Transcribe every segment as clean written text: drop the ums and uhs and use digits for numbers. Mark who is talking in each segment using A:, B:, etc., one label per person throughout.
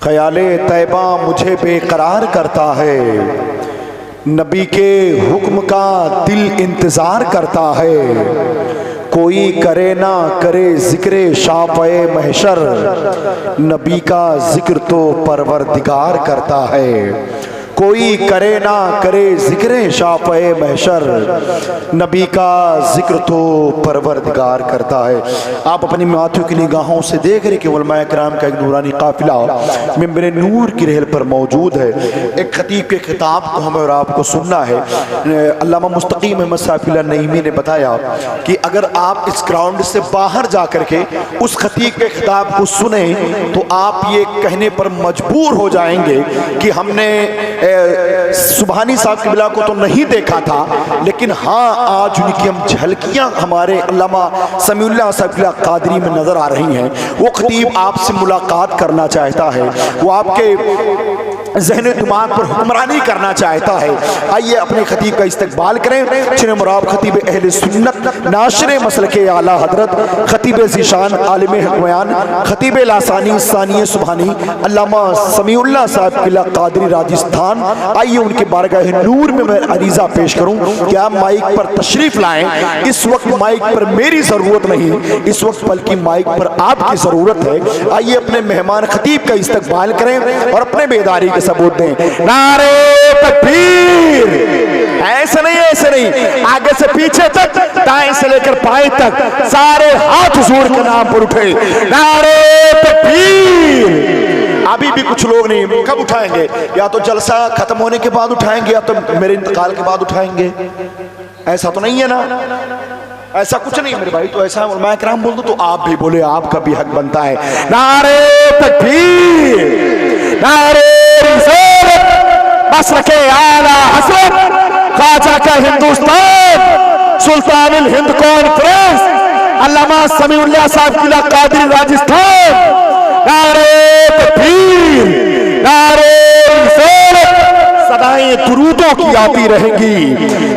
A: ख्याले तैबा मुझे बेकरार करता है, नबी के हुक्म का दिल इंतज़ार करता है। कोई करे ना करे ज़िक्र शाफ़े महशर, नबी का ज़िक्र तो परवरदिगार करता है। कोई करे ना करे ज़िक्र शाफ़े महशर, नबी का ज़िक्र तो परवरदिगार करता है। आप अपनी माथों की निगाहों से देख रहे कि उलमाए किराम का एक नूरानी काफ़िला मिंबर नूर की रहल पर मौजूद है। एक खतीब के खिताब को हमें और आपको सुनना है। अल्लामा मुस्तकीम अहमद साफ़ी नईमी ने बताया कि अगर आप इस ग्राउंड से बाहर जा कर के उस खतीब के खिताब को सुने तो आप ये कहने पर मजबूर हो जाएंगे कि हमने सुबहानी साहब किबला को तो नहीं देखा था, लेकिन हाँ आज उनकी हम झलकियां हमारे अल्लामा समीउल्लाह साहब किबला कादरी में नजर आ रही हैं। वो खतीब आपसे मुलाकात करना चाहता है, वो आपके ज़हन दिमाग पर हुक्मरानी करना चाहता है। आइए अपने खतीब का इस्तकबाल करें। चिन मुराब खतीब अहले सुन्नत नाशिर मसलके आला हजरत खतीब ज़ीशान आलिम हक़, खतीब लासानी सानिय सुबहानी अल्लामा समीउल्लाह साहब किबला कादरी राजस्थान। आइए उनके बारगाह नूर में मैं अरीज़ा पेश करूं कि आप माइक पर तशरीफ लाएं। इस वक्त माइक पर मेरी ज़रूरत नहीं, इस वक्त बल्कि माइक पर आपकी ज़रूरत है। आइए अपने मेहमान खतीब का इस्तकबाल करें और अपने बेदारी के सबूत दें। नारे तकबीर! ऐसे नहीं, ऐसे नहीं, आगे से पीछे तक, दाएं से लेकर बाएं तक सारे हाथ हुजूर के नाम पर उठे। नारे तकबीर! अभी भी कुछ लोग नहीं, कब उठाएंगे? या तो जलसा खत्म होने के बाद उठाएंगे या तो मेरे इंतकाल के बाद उठाएंगे। ऐसा तो नहीं है ना, ऐसा कुछ नहीं मेरे भाई। तो ऐसा मैं कराम बोल दूं तो आप भी बोले, आपका भी हक बनता है। नारे तकबीर! नारे रिसालत! मसलके आला हज़रत ख्वाजा का हिंदुस्तान सुल्तानुल हिंद कॉन्फ्रेंस अल्लामा समीउल्लाह साहब किबला कादरी राजस्थान। नारे तकबीर! नारे रिसालत! सदाएं दुरूदों की आती रहेंगी,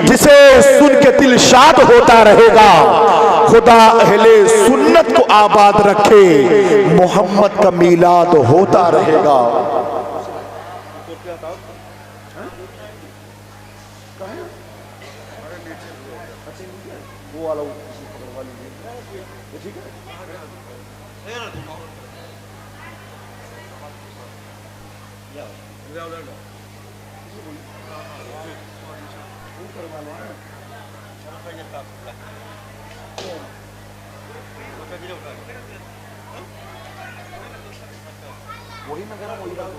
A: जिसे सुन के दिल शाद होता रहेगा। खुदा अहले सुन्नत को आबाद रखे, मोहम्मद का मीलाद होता रहेगा। वही मैं कह रहा हूँ, वही बात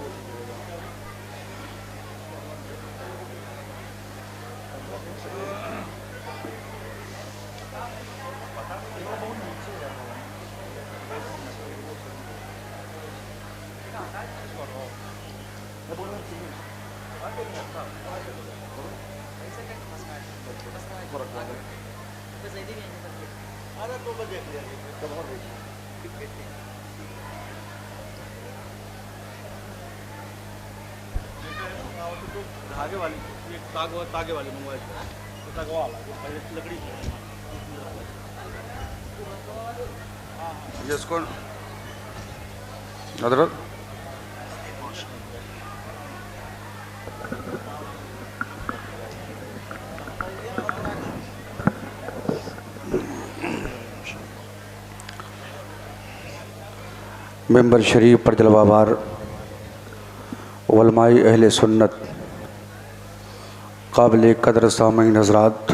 B: धागे वाली, ये तागे वाली मंगवाई तागे वाला लकड़ी जिसको हजरत मेंबर शरीफ पर जलवाबार उलमाए अहले सुन्नत काबिल कदर सामीन हज़रात,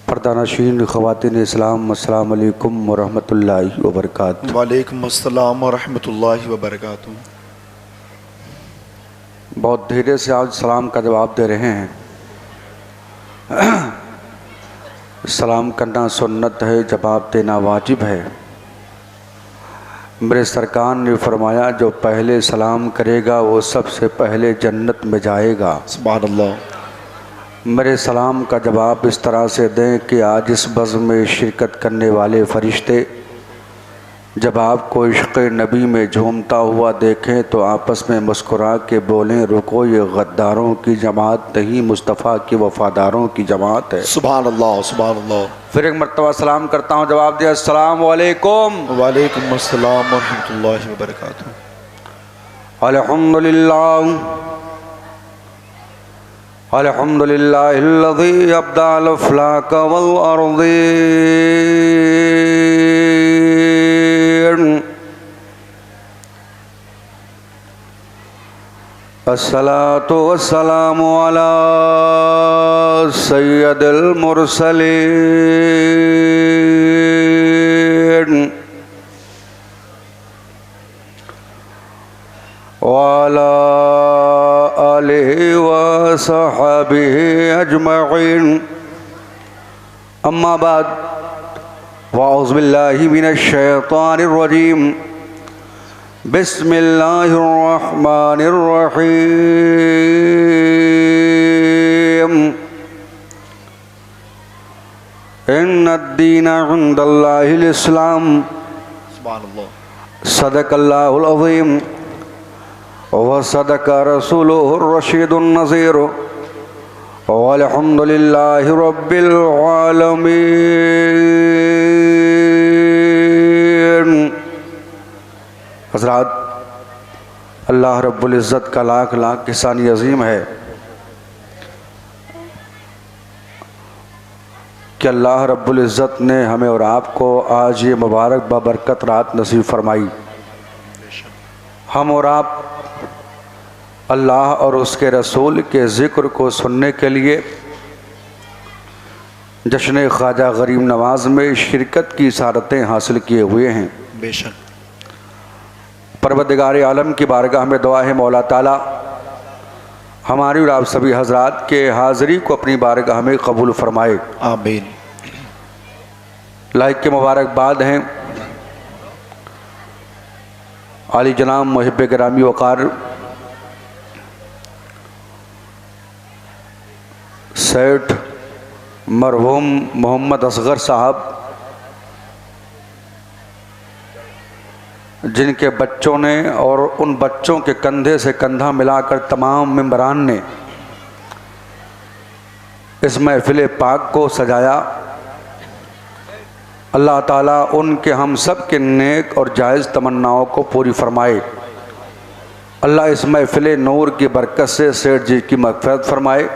B: पर्दानशीन ख़वातीन इस्लाम, अस्सलाम वालेकुम व रहमतुल्लाहि व बरकातुहू।
A: वालेकुम अस्सलाम व रहमतुल्लाहि व बरकातुहू।
B: बहुत धीरे से आज सलाम का जवाब दे रहे हैं। सलाम करना सुन्नत है, जवाब देना वाजिब है। मेरे सरकार ने फरमाया जो पहले सलाम करेगा वो सबसे पहले जन्नत में जाएगा।
A: सुभान अल्लाह।
B: मेरे सलाम का जवाब इस तरह से दें कि आज इस बज़्म में शिरकत करने वाले फ़रिश्ते जब आपको इश्क़ नबी में झूमता हुआ देखें तो आपस में मुस्कुरा के बोलें, रुको ये गद्दारों की जमात नहीं, मुस्तफ़ा के वफ़ादारों की जमात है।
A: सुभान अल्लाह, सुभान अल्लाह।
B: फिर एक मरतबा सलाम करता हूँ, जवाब दिया अस्सलाम वालेकुम।
A: वालेकुम अस्सलाम व रहमतुल्लाहि व बरकातुहू।
B: अल्हम्दुलिल्लाहिल्लज़ी अब्दअल अफ़लाक वल अर्ज़ीन अस्सलातु वस्सलामु अला सय्यदिल मुरसलीन वाला आलिहि व सहाबिहि अजमईन अम्मा बाद वअऊज़ु बिल्लाहि मिनश शैतानिर रजीम बिस्मिल्लाहिर्रहमानिर्रहीम इन्नद्दीन इंदल्लाहिल इस्लाम सदक़ल्लाहुल अज़ीम व सदक़ रसूलुहुर रशीदुन नज़ीर वल्हम्दुलिल्लाहि रब्बिल आलमीन। हज़रात, अल्लाह रब्बुल इज़्ज़त का लाख लाख एहसान अज़ीम है कि अल्लाह रब्बुल इज़्ज़त ने हमें और आपको आज ये मुबारक बाबरकत रात नसीब फरमाई। हम और आप अल्लाह और उसके रसूल के ज़िक्र को सुनने के लिए जश्न ख्वाजा गरीब नवाज़ में शिरकत की सारतें हासिल किए हुए हैं।
A: बेशक
B: परवरदिगार आलम की बारगाह में दुआ है मौला ताला हमारी और आप सभी हजरात के हाज़री को अपनी बारगाह में कबूल फरमाए,
A: आमीन।
B: लाइक के मुबारकबाद हैं आली जनाब मुहिब गिरामी वक़ार सेठ मरहूम मोहम्मद असगर साहब, जिनके बच्चों ने और उन बच्चों के कंधे से कंधा मिलाकर तमाम मेंबरान ने इस महफिल पाक को सजाया। अल्लाह ताला उनके हम सब के नेक और जायज़ तमन्नाओं को पूरी फरमाए। अल्लाह इस महफिल नूर की बरकत से सेठ जी की मग़फ़िरत फरमाए।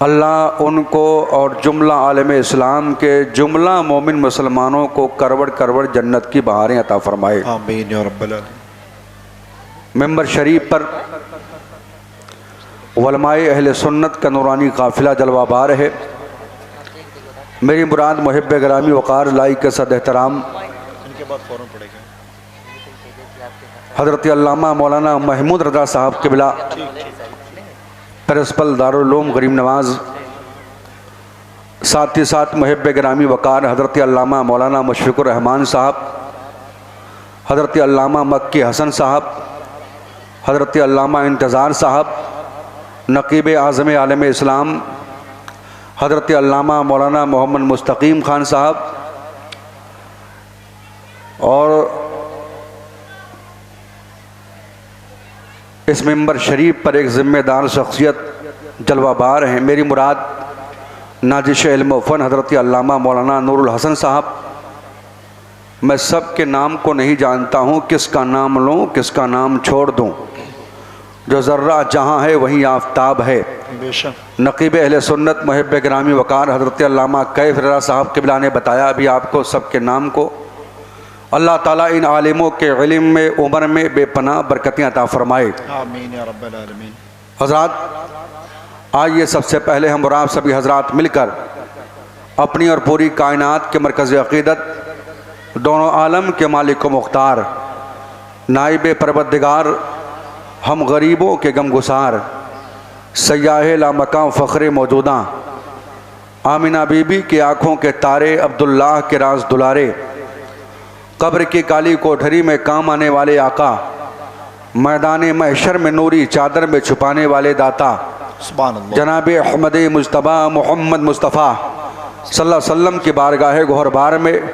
B: अल्लाह उनको और जुमला आलम इस्लाम के जुमला मोमिन मुसलमानों को करवड़ करवड़ जन्नत की बहारें अता फरमाए,
A: आमीन या रब्बल आलमीन।
B: मेंबर शरीफ पर उलमाए अहले सुन्नत का नूरानी काफ़िला जलवाबार है। मेरी मुराद मुहिब गिरामी वक़ार लाई के सद एहतराम हज़रत अल्लामा मौलाना महमूद रज़ा साहब क़िबला प्रिंसिपल दारुल उलूम गरीब नवाज़, साथ ही साथ मुहिब गिरामी वक़ार हज़रत अल्लामा मौलाना मुशफ़िकुर रहमान साहब, हज़रत अल्लामा मक्की हसन साहब, हज़रत अल्लामा इंतज़ार साहब, नक़ीब आज़म आलम इस्लाम हज़रत अल्लामा मौलाना मोहम्मद मुस्तकीम ख़ान साहब और इस मेंबर शरीफ पर एक ज़िम्मेदार शख्सियत जलवाबार हैं। मेरी मुराद नाजिश इल्म व फ़न हज़रत अल्लामा मौलाना नूरुल हसन साहब। मैं सब के नाम को नहीं जानता हूँ, किसका नाम लूँ किसका नाम छोड़ दूँ। जो ज़र्रा जहाँ है वहीं आफ्ताब है। नक़ीब अहले सुन्नत मुहिब गिरामी वक़ार हज़रत अल्लामा कैफ रज़ा साहब क़िबला ने बताया अभी आपको सब के नाम को। अल्लाह ताला इन आलिमों के इल्म में उम्र में बेपनाह बरकतें अता फ़रमाए,
A: आमीन या रब्बल आलमीन।
B: हज़रात, आइए सबसे पहले हम और आप सभी हज़रात मिलकर अपनी और पूरी कायनात के मरकज़ अक़ीदत, दोनों आलम के मालिक व मुख्तार, नाइब परवरदिगार, हम गरीबों के गमगुसार, सयाहे लामकाम फ़ख्र मौजूदा, आमिना बीबी की आँखों के तारे, अब्दुल्लाह के राज दुलारे, कब्र की काली कोठरी में काम आने वाले आका, मैदान महशर में नूरी चादर में छुपाने वाले दाता, जनाब अहमद मुज्तबा मोहम्मद मुस्तफ़ा सल्लल्लाहु अलैहि वसल्लम की बारगाह गौहरबार में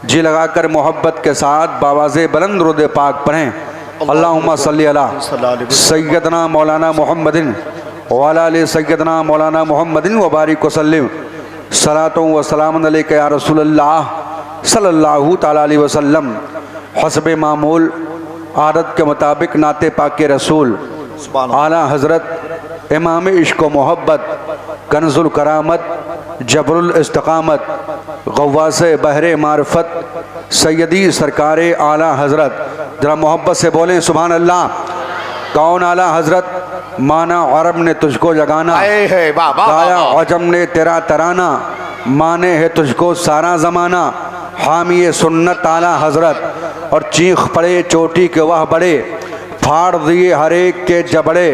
B: जी लगाकर मोहब्बत के साथ बावाज़े बुलंद रुद पाक पढ़ें। अल्लाहुम्मा सल्ली अला सय्यदना मौलाना मोहम्मदिन व अला आलि सय्यदना मौलाना मोहम्मदिन व बारिक वसल्लिम सलातो व सलामुन अलैका या रसूलल्लाह सल्लल्लाहु तआला अलैहि वसल्लम। हस्बे मामूल आदत के मुताबिक नाते पाक रसूल आला हज़रत इमाम इश्क व मोहब्बत कंजुल करामत जबरुल इस्तकामत गव्वास बहरे मारफत सैयदी सरकार आला हज़रत, जरा मोहब्बत से बोलें सुभान अल्लाह। कौन आला हज़रत? माना अरब ने तुझको जगाना, गाया अजम ने तेरा तराना, माने है तुझको सारा ज़माना, हामी सुन्नत आला हज़रत। और चीख पड़े चोटी के वह बड़े, फाड़ दिए हर एक के जबड़े,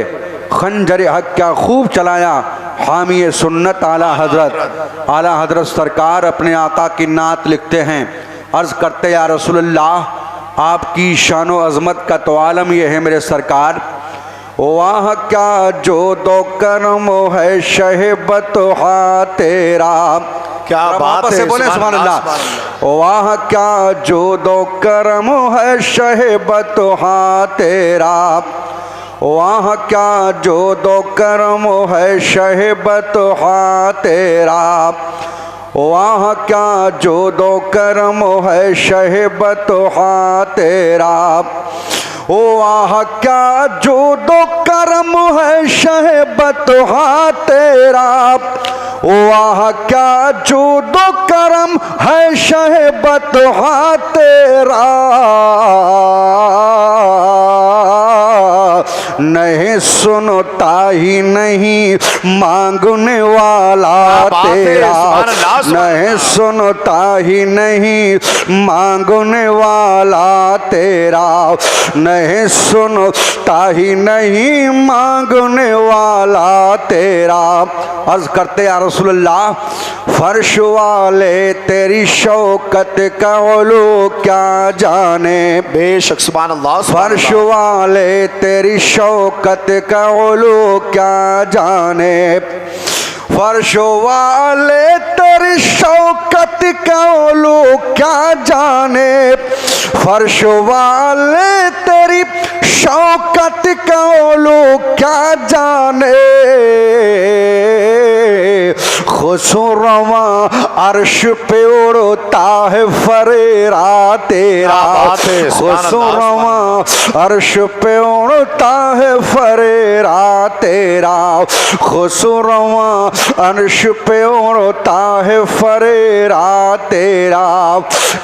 B: खंजर हक क्या खूब चलाया, हामी सुन्नत आला हज़रत। आला हज़रत सरकार अपने आका की नात लिखते हैं, अर्ज़ करते या रसूलल्लाह आपकी शान व अज़मत का तो आलम यह है मेरे सरकार, वाह क्या जो दो करम है शहबत हा तेरा।
A: क्या बात है,
B: बोले सुभान अल्लाह। वाह क्या जो दो करम है शहबत हा तेरा, वाह क्या जो दो करम है शहबत हा तेरा, वाह क्या जो दो करम है शहबत हा तेरा, वाह क्या जो दो करम है शहबत हा तेरा, वाह क्या जो दो करम है शहबत हा तेरा, नहीं सुनता ही नहीं मांगने वाला तेरा, नहीं सुनता ही नहीं मांगने वाला तेरा, नहीं सुनता ही नहीं मांगने वाला तेरा। अर्ज करते या रसूलल्लाह फर्श वाले तेरी शौकत का उलू क्या जाने,
A: बेशक सुभान अल्लाह।
B: फर्श वाले तेरी शौकत का उलू क्या जाने, फर्श वाले तेरी शौकत का उलू क्या जाने, फर्श वाले तेरी शौकत का उलू क्या जाने, खुशरवा अर्श पे उड़ता है फरेरा तेरा, खुशरवा अर्श पे उड़ता है फरेरा तेरा, खुशरवा अर्श पे उड़ता है फरेरा तेरा।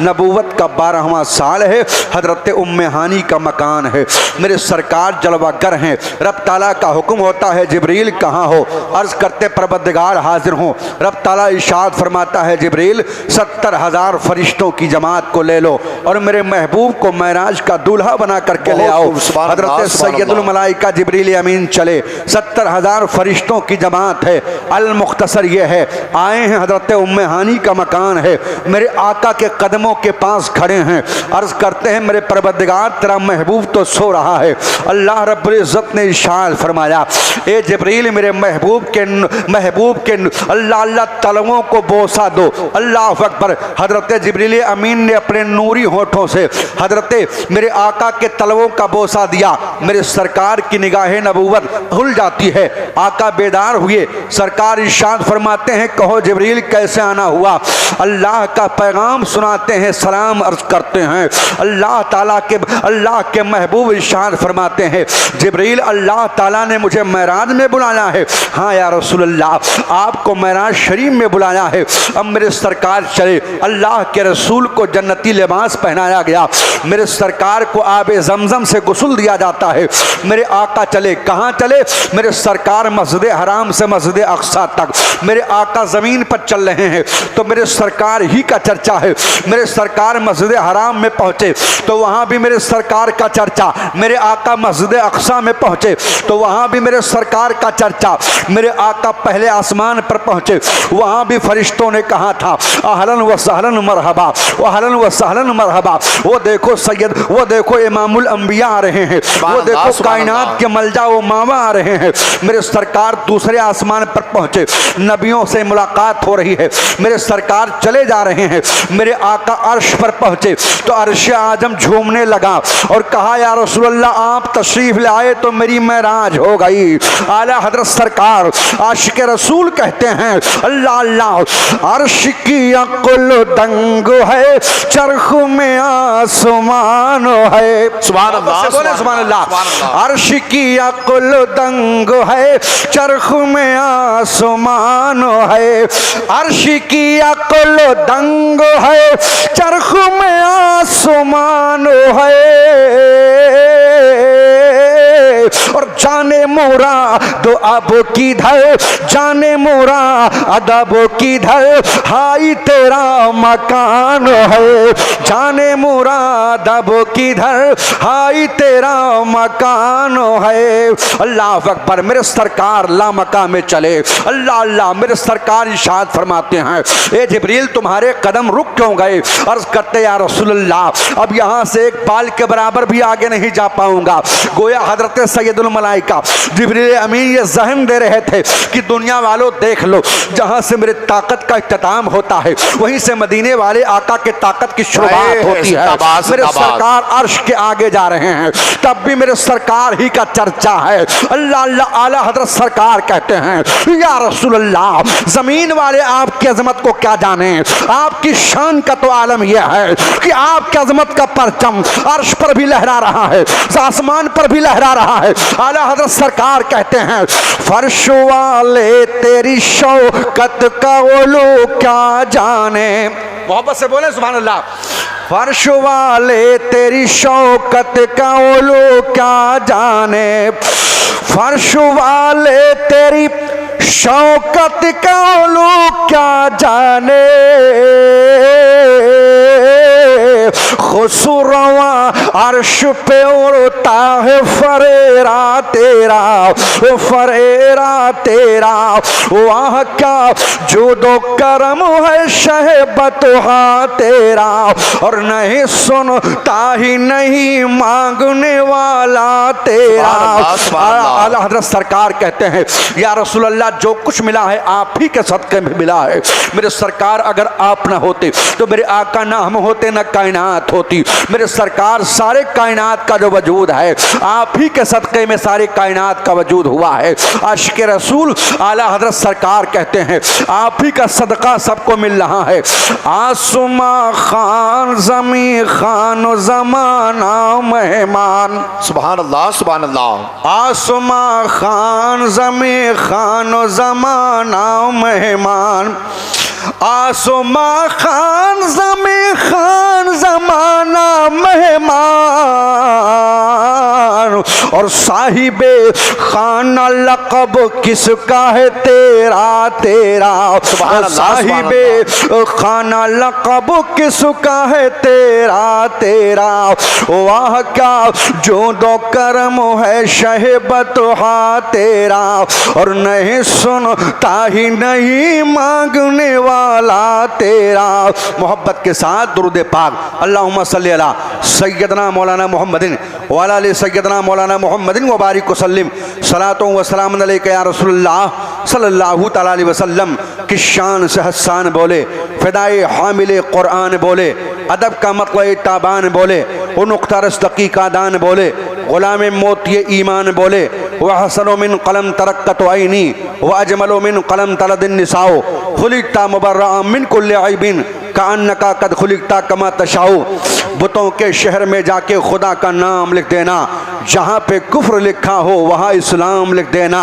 B: नबूवत का 12वां साल है, हजरत उम्मे हानी का मकान है, मेरे सरकार जलवागर हैं, रब ताला का हुक्म होता है जिब्रील कहाँ हो, अर्ज करते परवरदिगार हाजिर हो, रब ताला इरशाद फरमाता है जिब्रील 70,000 फरिश्तों की जमात को ले लो और मेरे महबूब को महराज का दूल्हा बना करके ले आओ। हजरत सैयदुल मलाइका जिब्रील अमीन चले, 70,000 फरिश्तों की जमात है। अल मुख्तसर ये है, आए हैं हजरत उम्मे हानी का मकान है, मेरे आका के कदमों के पास खड़े हैं, अर्ज करते हैं मेरे परवरदिगार तेरा महबूब तो सो रहा है। अल्लाह रब्बुल इज्जत ने इरशाद फरमाया ए जिब्रील मेरे महबूब के अल्लाह अल्लाह तलवों को बोसा दो। अल्लाह अकबर। हजरत जिब्रील अमीन ने अपने नूरी होठों से हजरत मेरे आका के तलवों का बोसा दिया, मेरे सरकार की निगाह नबूवत खुल जाती है। आका बेदार हुए, सरकार इरशाद फरमाते हैं कहो जिब्रील कैसे आना हुआ, अल्लाह का पैगाम सुनाते हैं, सलाम अर्ज करते हैं। अल्लाह के महबूब इरशाद फरमाते हैं जिब्रील अल्लाह ताला ने मुझे मेराज में बुलाया है। हाँ या रसूल अल्लाह आपको मेराज शरीफ में बुलाया है। अब मेरे सरकार चले, अल्लाह के रसूल को जन्नती लिबास पहनाया गया, मेरे सरकार को आबे जमजम से गुस्ल दिया जाता है। मेरे आका चले, कहाँ चले? मेरे सरकार मस्जिद हराम से मस्जिद अक्सा तक मेरे आका ज़मीन पर चल रहे हैं तो मेरे सरकार ही का चर्चा है। मेरे सरकार मस्जिद हराम में पहुँचे तो वहाँ भी मेरे सरकार का चर्चा, मेरे आका मस्जिद अक्सा में पहुँचे तो वहाँ भी मेरे सरकार का चर्चा। मेरे आका पहले आसमान पर पहुँचे, वहाँ भी फरिश्तों ने कहा था अहलन व सहलन मरहबा, अहलन व सहलन मरहबा। वो देखो सैयद, वो देखो इमामुल अंबिया आ रहे हैं, वो देखो कायनात के मलजा व मामा आ रहे हैं। मेरे सरकार दूसरे आसमान पर पहुँचे, नबियों से मुलाकात हो रही है, मेरे सरकार चले जा रहे हैं। मेरे आका अर्श पर पहुँचे तो अर्श आजम झूमने लगा और कहा या रसूलल्लाह आप तशरीफ लाए तो मेरी मेराज हो गई। आला हजरत सरकार आशिक रसूल कहते हैं अल्लाह अल्लाह अर्श की अकुल दंग है, चरख में आसमान है।
A: सुभान अल्लाह,
B: बोले सुभान अल्लाह। अर्श की अकुल दंग है, चरख में आसमान है। अर्श की अकुल दंग है, चरख में आसमान है। और जाने मोरा दो अब किधर, जाने मोरा अदब किधर, हाई तेरा मकान है। जाने मोरा अदब किधर, हाई तेरा मकान है। अल्लाह अकबर। मेरे सरकार लामका में चले। अल्लाह अल्लाह। मेरे सरकार इरशाद फरमाते हैं, ए जिब्रील तुम्हारे कदम रुक क्यों गए? अर्ज करते या रसूलल्लाह अब यहाँ से एक बाल के बराबर भी आगे नहीं जा पाऊंगा। गोया हजरत सैयदुल मलाइका जिब्रील अमीन ये ज़हन दे रहे थे कि दुनिया वालों देख लो, जहाँ से मेरे ताकत का इख्तिताम होता है वहीं से मदीने वाले आका के ताकत की शुरुआत होती है। मेरे सरकार अर्श के आगे जा रहे हैं, तब भी मेरे सरकार ही का चर्चा है। अल्लाह अल्लाह। आला हजरत सरकार कहते हैं, या रसूल अल्लाह जमीन वाले आपकी अजमत को क्या जाने, आपकी शान का तो आलम यह है कि आपकी अजमत का परचम अर्श पर भी लहरा रहा है, आसमान पर भी लहरा रहा है। आला हजरत सरकार कहते हैं, फर्श वाले तेरी शौकत का वो लोग क्या जाने। मोहब्बत से बोले सुभान अल्लाह। फर्श वाले तेरी शौकत का वो लोग क्या जाने, फर्श वाले तेरी शौकत का वो लोग क्या जाने। खुसरवा अर्श पे उड़ता है फरेरा तेरा, फरेरा तेरा। वहाँ का जो दो करम है शहबतहा तेरा, और नहीं सुनता ही नहीं मांगने वाला तेरा। आला हजरत सरकार कहते हैं, या रसूल अल्लाह जो कुछ मिला है आप ही के सदक़े में मिला है। मेरे सरकार अगर आप ना होते तो मेरे आका ना हम होते ना कायनात होती। मेरे सरकार सारे कायनात का जो वजूद है आप ही के सदक़े में सारे कायनात का वजूद हुआ है। आशिक़ रसूल आला हजरत सरकार कहते हैं, आप ही का सदका सबको मिल रहा है। आसमां खान ज़मी खान ज़माना मेहमान।
A: सुभान अल्लाह, सुभान अल्लाह।
B: आसमां खान ज़मी खान ज़माना मेहमान। आसमां खान ज़मी खान ज़माना मेहमान। और साहिबे खाना लक़ब किसका है तेरा तेरा। साहिबे खाना लक़ब किसका है तेरा तेरा। वाह क्या जो दो करम है शहबतहा तेरा, और नहीं सुनता ही नहीं मांगने वाला तेरा। मोहब्बत के साथ दुरूद पाक। अल्लाहुम्मा सल्ली अला सय्यदना मौलाना मुहम्मदिन व अला आलि सय्यदना मौलाना मुहम्मदिन व बारिक वसल्लिम। सलातो व सलाम अलैका या रसूलल्लाह सल्लल्लाहु तआला अलैहि वसल्लम। की शान से हसान बोले, फ़िदाए हामिले क़ुरआन बोले, अदब का मतलए ताबान बोले, वो नुक़्ता रस्तकी का दान बोले, ग़ुलाम मोतिये ईमान बोले, वह हसनो मिन क़लम तरक्कत आइनी व अजमलो मिन क़लम तलदिन निसाओ, खुलिक़ता मुबर्रअ मिन कुल्लि ऐबिन कान्नका कद खुलिक़ता कमा तशाओ। बुतों के शहर में जाके खुदा का नाम लिख देना, जहाँ पे कुफ्र लिखा हो वहाँ इस्लाम लिख देना।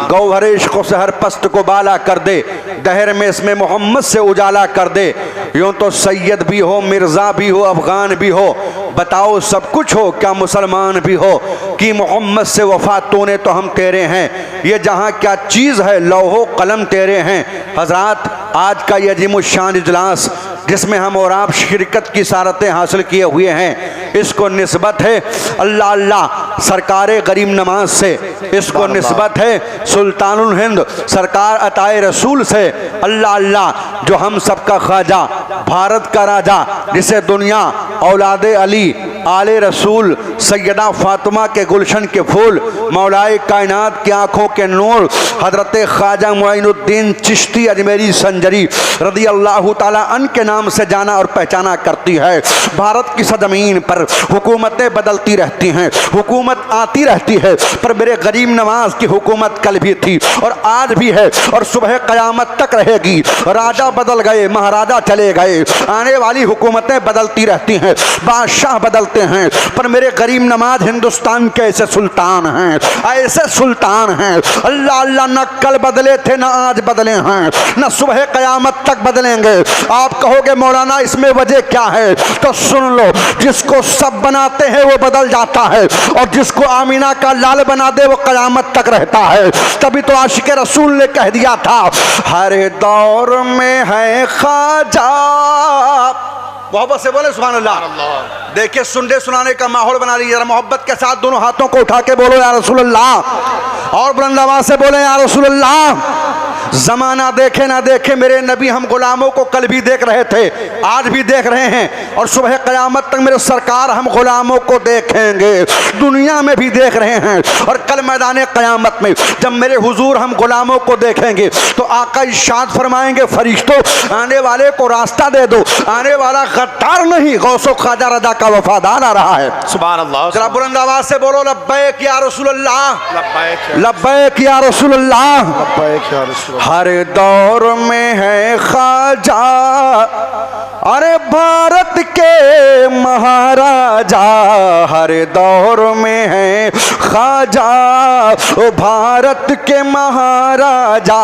B: गौहर इश्क़ से हर पस्त को बाला कर दे, दहर में इसमें मोहम्मद से उजाला कर दे। यूँ तो सैयद भी हो, मिर्ज़ा भी हो, अफ़गान भी हो, बताओ सब कुछ हो क्या मुसलमान भी हो, कि मोहम्मद से वफ़ा तूने तो हम तेरे हैं। ये जहाँ क्या चीज़ है लौहो कलम तेरे हैं। हज़रात आज का ये अजीमुश्शान इजलास जिसमें हम और आप शिरकत की सारतें हासिल किए हुए हैं, इसको निस्बत है अल्लाह अल्लाह सरकार गरीब नमाज से, इसको निस्बत है सुल्तानुल हिंद सरकार अताए रसूल से। अल्लाह अल्लाह जो हम सबका ख्वाजा, भारत का राजा, जिसे दुनिया औलादे अली आले रसूल, सैयदा फातिमा के गुलशन के फूल, मौलाए कायनात की आंखों के नूर, हजरत ख्वाजा मुइनुद्दीन चिश्ती अजमेरी संजरी रदी अल्लाह ताला अन के नाम से जाना और पहचाना करती है। भारत की सरजमीन पर हुकूमतें बदलती रहती हैं, हुकूमत आती रहती है, पर मेरे गरीब नवाज की हुकूमत कल भी थी और आज भी है और सुबह क़यामत तक रहेगी। राजा बदल गए, महाराजा चले गए, आने वाली हुकूमतें बदलती रहती हैं, बादशाह बदलते हैं, पर मेरे गरीब नवाज हिंदुस्तान के ऐसे सुल्तान हैं, ऐसे सुल्तान हैं। अल्लाह अल्लाह, न कल बदले थे न आज बदले हैं, न सुबह क़यामत तक बदलेंगे। आप कहोगे मौलाना इसमें वजह क्या है, तो सुन लो, जिसको सब बनाते हैं वो बदल जाता है और जिसको आमीना का लाल बना दे वो क़यामत तक रहता है। तभी तो आशिक रसूल ने कह दिया था, हर दौर में है ख्वाजा। मोहब्बत से बोले सुभान अल्लाह। देखिए सुनने सुनाने का माहौल बना लीजिए जरा, मोहब्बत के साथ दोनों हाथों को उठा के बोलो या रसूल अल्लाह, और बुलंद आवाज से बोले या रसूल अल्लाह। जमाना देखे ना देखे मेरे नबी हम गुलामों को कल भी देख रहे थे, आज भी देख रहे हैं और सुबह क़यामत तक मेरे सरकार हम गुलामों को देखेंगे, दुनिया में भी देख रहे हैं। और कल मैदान क़यामत में जब मेरे हुजूर हम गुलामों को देखेंगे तो आका इरशाद फरमाएंगे, फरिश्तों आने वाले को रास्ता दे दो, आने वाला गद्दार नहीं गौसो ख्वाजा रदा का वफादार आ रहा है।
C: सुभान अल्लाह।
B: जरा बुलंद आवाज से बोलो लब्बैक या रसूल अल्लाह,
C: लब्बैक
B: लब्बैक या रसूल अल्लाह।
A: लब्बैक या रसूल।
B: हर दौर में है ख्वाजा, अरे भारत के महाराजा, हर दौर में है ख्वाजा, ओ भारत के महाराजा,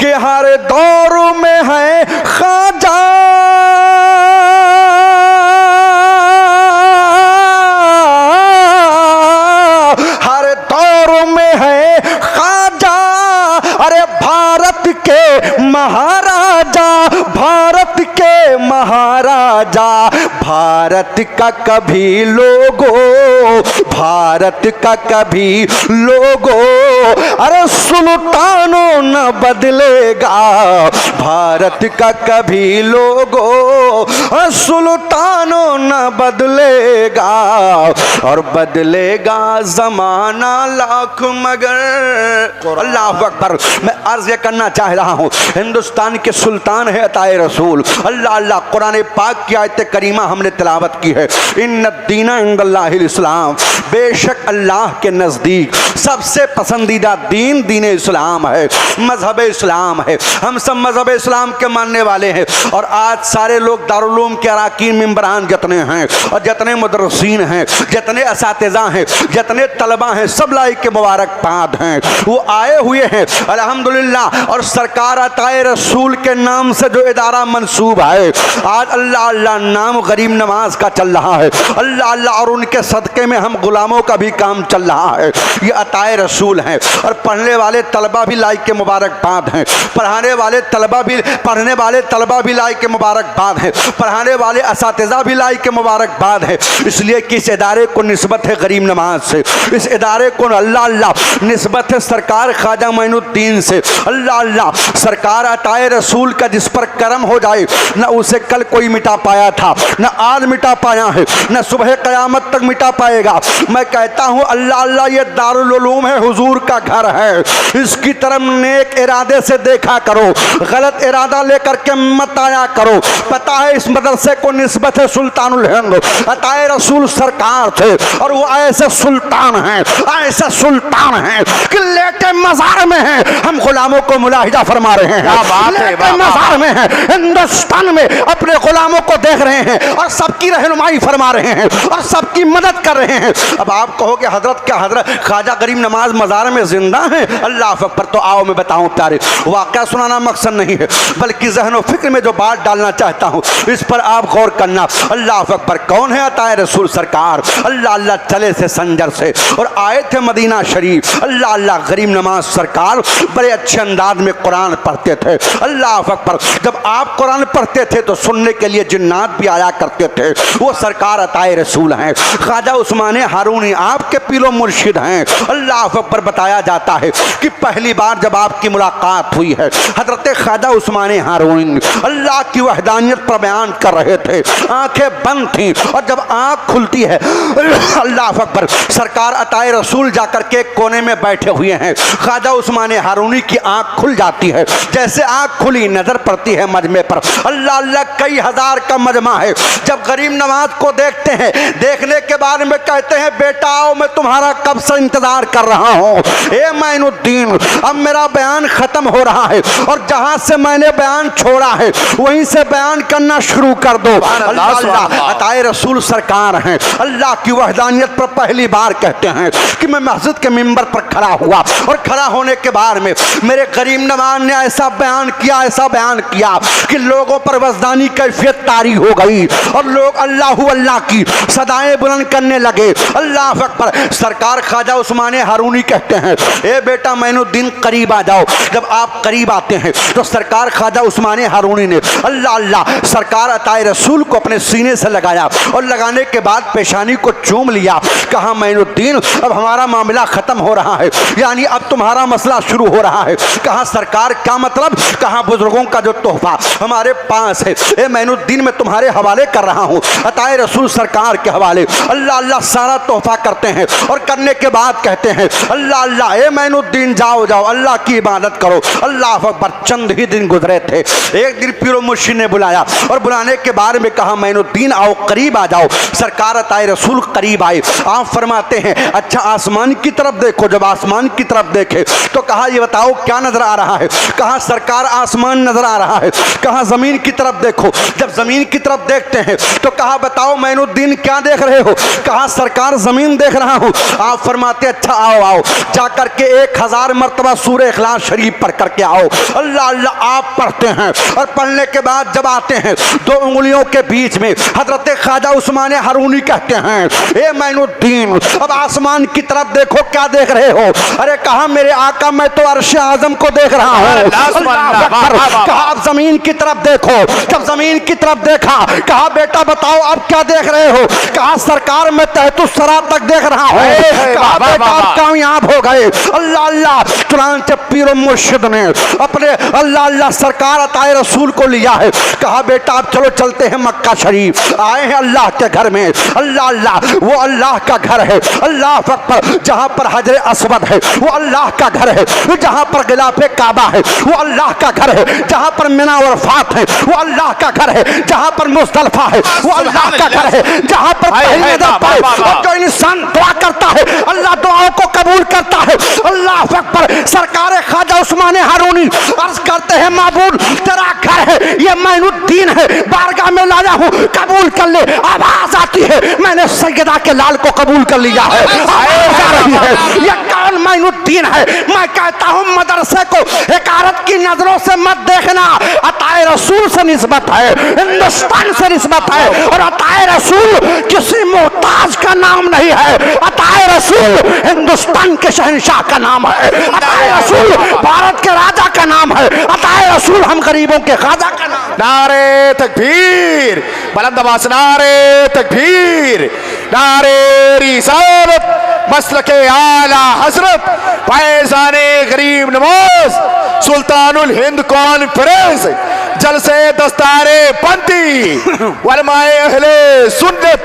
B: के हर दौर में है ख्वाजा, हर दौर में है ख्वाजा, अरे भारत के महाराजा, भारत के महाराजा, भारत का कभी लोगो, भारत का कभी लोगो, अरे सुल्तानों न बदलेगा, भारत का कभी लोगो, सुल्तानों न बदलेगा, और बदलेगा जमाना लाख मगर। अल्लाह अकबर। मैं अर्ज ये करना चाह रहा हूँ, हिंदुस्तान के सुल्तान है अताए रसूल। अल्लाह अल्लाह, कुरान पाक की आयत करीमा हमने तिलावत की है, इन्ना दीना इंदल्लाहिल इस्लाम, बेशक अल्लाह के नज़दीक सबसे पसंदीदा दीन दीन इस्लाम है, मजहब इस्लाम है। हम सब मजहब इस्लाम के मानने वाले हैं और आज सारे लोग दारुल उलूम के अराकीन मेंबरान जितने हैं और जितने मुदर्रिसीन हैं, जितने असातिज़ा हैं, जितने तलबा हैं, सब लाइक के मुबारकबाद हैं, वो आए हुए हैं अल्हम्दुलिल्लाह। और सरकार अताए रसूल के नाम से जो इदारा मंसूब है, आज अल्लाह अल्लाह नाम गरीब नवाज का चल रहा है, अल्लाह अल्लाह, और उनके सदक़े में हम गुलामों का भी काम चल रहा है। ये अताए रसूल हैं और पढ़ने वाले तलबा भी लाइक के मुबारकबाद हैं, पढ़ाने वाले तलबा भी, पढ़ने वाले तलबा भी लाइक के मुबारकबाद हैं, पढ़ाने वाले असातिज़ा भी लाइक के मुबारकबाद है। इसलिए कि इस इदारे को निस्बत है गरीब नवाज से, इस इदारे को अल्लाह अल्लाह निस्बत है सरकार ख्वाजा मुइनुद्दीन से। अल्लाह अल्लाह, सरकार अताए रसूल का जिस पर करम हो जाए, न उसे कल कोई मिटा पाया था, न आज मिटा पाया है, न सुबह क़यामत तक मिटा पाएगा। मैं कहता हूँ अल्लाह अल्लाह, ये दारुल उलूम है, हुजूर का घर है, इसकी तरफ नेक इरादे से देखा करो, गलत इरादा लेकर के मत आया करो। पता है इस मदरसे को निस्बत है सुल्तानुल हिंद, अताए रसूल सरकार थे और वो ऐसे सुल्तान हैं, ऐसे सुल्तान हैं कि लेटे मज़ार में हैं, हम गुलामों को मुलाहिजा फरमा रहे हैं, लेटे मज़ार में हैं, हिंदुस्तान में अपने गुलामों को देख रहे हैं और सबकी रहनुमाई फरमा रहे हैं और सबकी मदद कर रहे हैं। अब आप कहोगे हजरत क्या हजरत ख्वाजा गरीब नवाज मज़ार में जिंदा है? अल्लाह अकबर। तो आओ मैं बताऊं प्यारे, वाक़या सुनाना मकसद नहीं है, बल्कि ज़हन व फिक्र में जो बात डालना चाहता हूँ इस पर आप गौर करना। अल्लाह अकबर। कौन है अताए रसूल सरकार? अल्लाह अल्लाह चले से संजर से और आए थे मदीना शरीफ। अल्लाह अल्लाह, गरीब नवाज सरकार बड़े अच्छे अंदाज में कुरान पढ़ते थे। अल्लाह अकबर। जब आप कुरान पढ़ते थे तो सुनने के लिए जिन्नात भी आया करते थे। वो सरकार अताए रसूल हैं, ख्वाजा उस्मान हारूनी आपके पीरो मुर्शिद हैं। अल्लाह अकबर। बता
C: बताया जाता है कि पहली बार जब आपकी मुलाकात हुई है हजरत ख्वाजा उस्मान हारून अल्लाह की वहदानियत पर बयान कर रहे थे, आंखें बंद थी और जब आंख खुलती है अल्लाह अकबर, सरकार अताए रसूल जाकर के कोने में बैठे हुए हैं, ख्वाजा उस्मान हारूनी की आंख खुल जाती है। जैसे आंख खुली नजर पड़ती है मजमे पर, अल्लाह अल्लाह कई हजार का मजमा है। जब गरीब नवाज को देखते हैं, देखने के बाद में कहते हैं बेटा आओ, मैं तुम्हारा कब से इंतजार कर रहा हूँ। ए माइनुद्दीन, अब मेरा बयान खत्म हो रहा है और जहां से मैंने बयान छोड़ा है वहीं से बयान करना शुरू कर दो। अल्लाह अताए रसूल सरकार हैं, अल्लाह की वहदानियत पर पहली बार कहते हैं कि मैं मस्जिद के मिंबर पर खड़ा हुआ और खड़ा होने के बाद में मेरे गरीब नवाज ने ऐसा बयान किया कि लोगों पर वजदानी कैफियत तारी हो गई और लोग अल्लाह अल्लाह की सदाएं बुलंद करने लगे। अल्लाह अकबर। सरकार ख्वाजा उस्मान हारूनी कहते हैं ए बेटा माइनुद्दीन करीब आ जाओ। जब आप करीब आते हैं तो सरकार ख्वाजा उस्मान हारूनी ने अल्लाह अल्लाह सरकार अताए रसूल को अपने सीने से लगाया और लगाने के बाद पेशानी को चूम लिया। कहा माइनुद्दीन अब हमारा मामला खत्म हो रहा है, यानी अब तुम्हारा मसला शुरू हो रहा है। कहा सरकार क्या मतलब? कहा बुजुर्गों का जो तोहफा हमारे पास है ए माइनुद्दीन मैं तुम्हारे हवाले कर रहा हूँ, अताए रसूल सरकार के हवाले। अल्लाह अल्लाह सारा तोहफा करते हैं और करने के बाद कहते हैं अल्लाह अल्लाह ए माइनुद्दीन जाओ जाओ अल्लाह की इबादत करो। अल्लाह अकबर। चंद ही दिन गुजरे थे, एक दिन पीरो मुर्शिद ने बुलाया और बुलाने के बाद में कहा माइनुद्दीन आओ करीब आ जाओ। सरकार अताए रसूल करीब आए। आप फरमाते हैं अच्छा आसमान की तरफ देखो। जब आसमान की तरफ देखे तो कहा ये बताओ क्या नजर आ रहा है? कहा सरकार आसमान नजर आ रहा है। कहा जमीन की तरफ देखो। जब जमीन की तरफ देखते हैं तो कहा बताओ माइनुद्दीन क्या देख रहे हो? कहा सरकार जमीन देख रहा हूं। आप फरमाते अच्छा आओ आओ जाकर के 1000 मरतबा सूरह इखलास शरीफ पढ़ करके आओ। अल्लाह अल्लाह आप पढ़ते हैं और पढ़ने के बाद जब आते हैं 2 उंगलियों के बीच में हजरत ख्वाजा उस्मान हारूनी कहते हैं ए माइनुद्दीन अब आसमान की तरफ देखो क्या देख रहे हो? अरे कहा मेरे आका मैं तो अर्श आजम को देख रहा हूँ। कहा अब जमीन की तरफ देखो। जब जमीन की तरफ देखा कहा बेटा बताओ अब क्या देख रहे हो? कहा सरकार मैं तहतुस्सरा तक देख रहा हूँ। कहा बेटा आप कामयाब हो गए। अल्लाह अल्लाह। चुनांचे पीरो मुर्शिद ने अपने अल्लाह अल्लाह सरकार अताए रसूल को लिया है। कहा बेटा अब चलो चलते हैं मक्का शरीफ। आए हैं अल्लाह के घर में। अल्लाह अल्लाह वो अल्लाह का घर है। अल्लाह अकबर। जहाँ पर हजर अस्वद है वो अल्लाह का घर है। जहाँ पर गिलाफे काबा है वो अल्लाह का घर है। जहाँ पर मिना और फात है वो अल्लाह का घर है। जहाँ पर मुस्तल्फा है वो अल्लाह का घर है। जहाँ पर पहली नजर पर और जो इंसान दुआ करता है अल्लाह दुआओं को कबूल करता है। अल्लाह अकबर। सरकार ख्वाजा उस्मान हारूनी अर्ज करते हैं माबूद तेरा घर है ये माइनुद्दीन है, बारगाह में लाया हूँ कबूल कर ले। आवाज आती है मैंने सैयदा के लाल को कबूल कर लिया है। आवाज आ रही है ये कौन माइनुद्दीन है? मैं कहता हूँ मदरसे को हकारत की नजरों से मत देखना। अताए रसूल से निस्बत है, हिंदुस्तान से निस्बत है और अताए रसूल किसी मोहताज का नाम नहीं है। अताए रसूल हिंदुस्तान के शहंशाह का नाम है। अताए रसूल भारत के राजा का नाम है। अताए रसूल हम गरीबों के ख्वाजा का नाम।
A: नारे तकबीर, बुलंद आवाज नारे तकबीर, नारे रिसालत, मसलके आला हजरत फैज़ाने गरीब नवाज सुल्तानुल हिंद कॉन्फ्रेंस जलसे दस्तारे पंथी वलमाए अहले सुन्नत।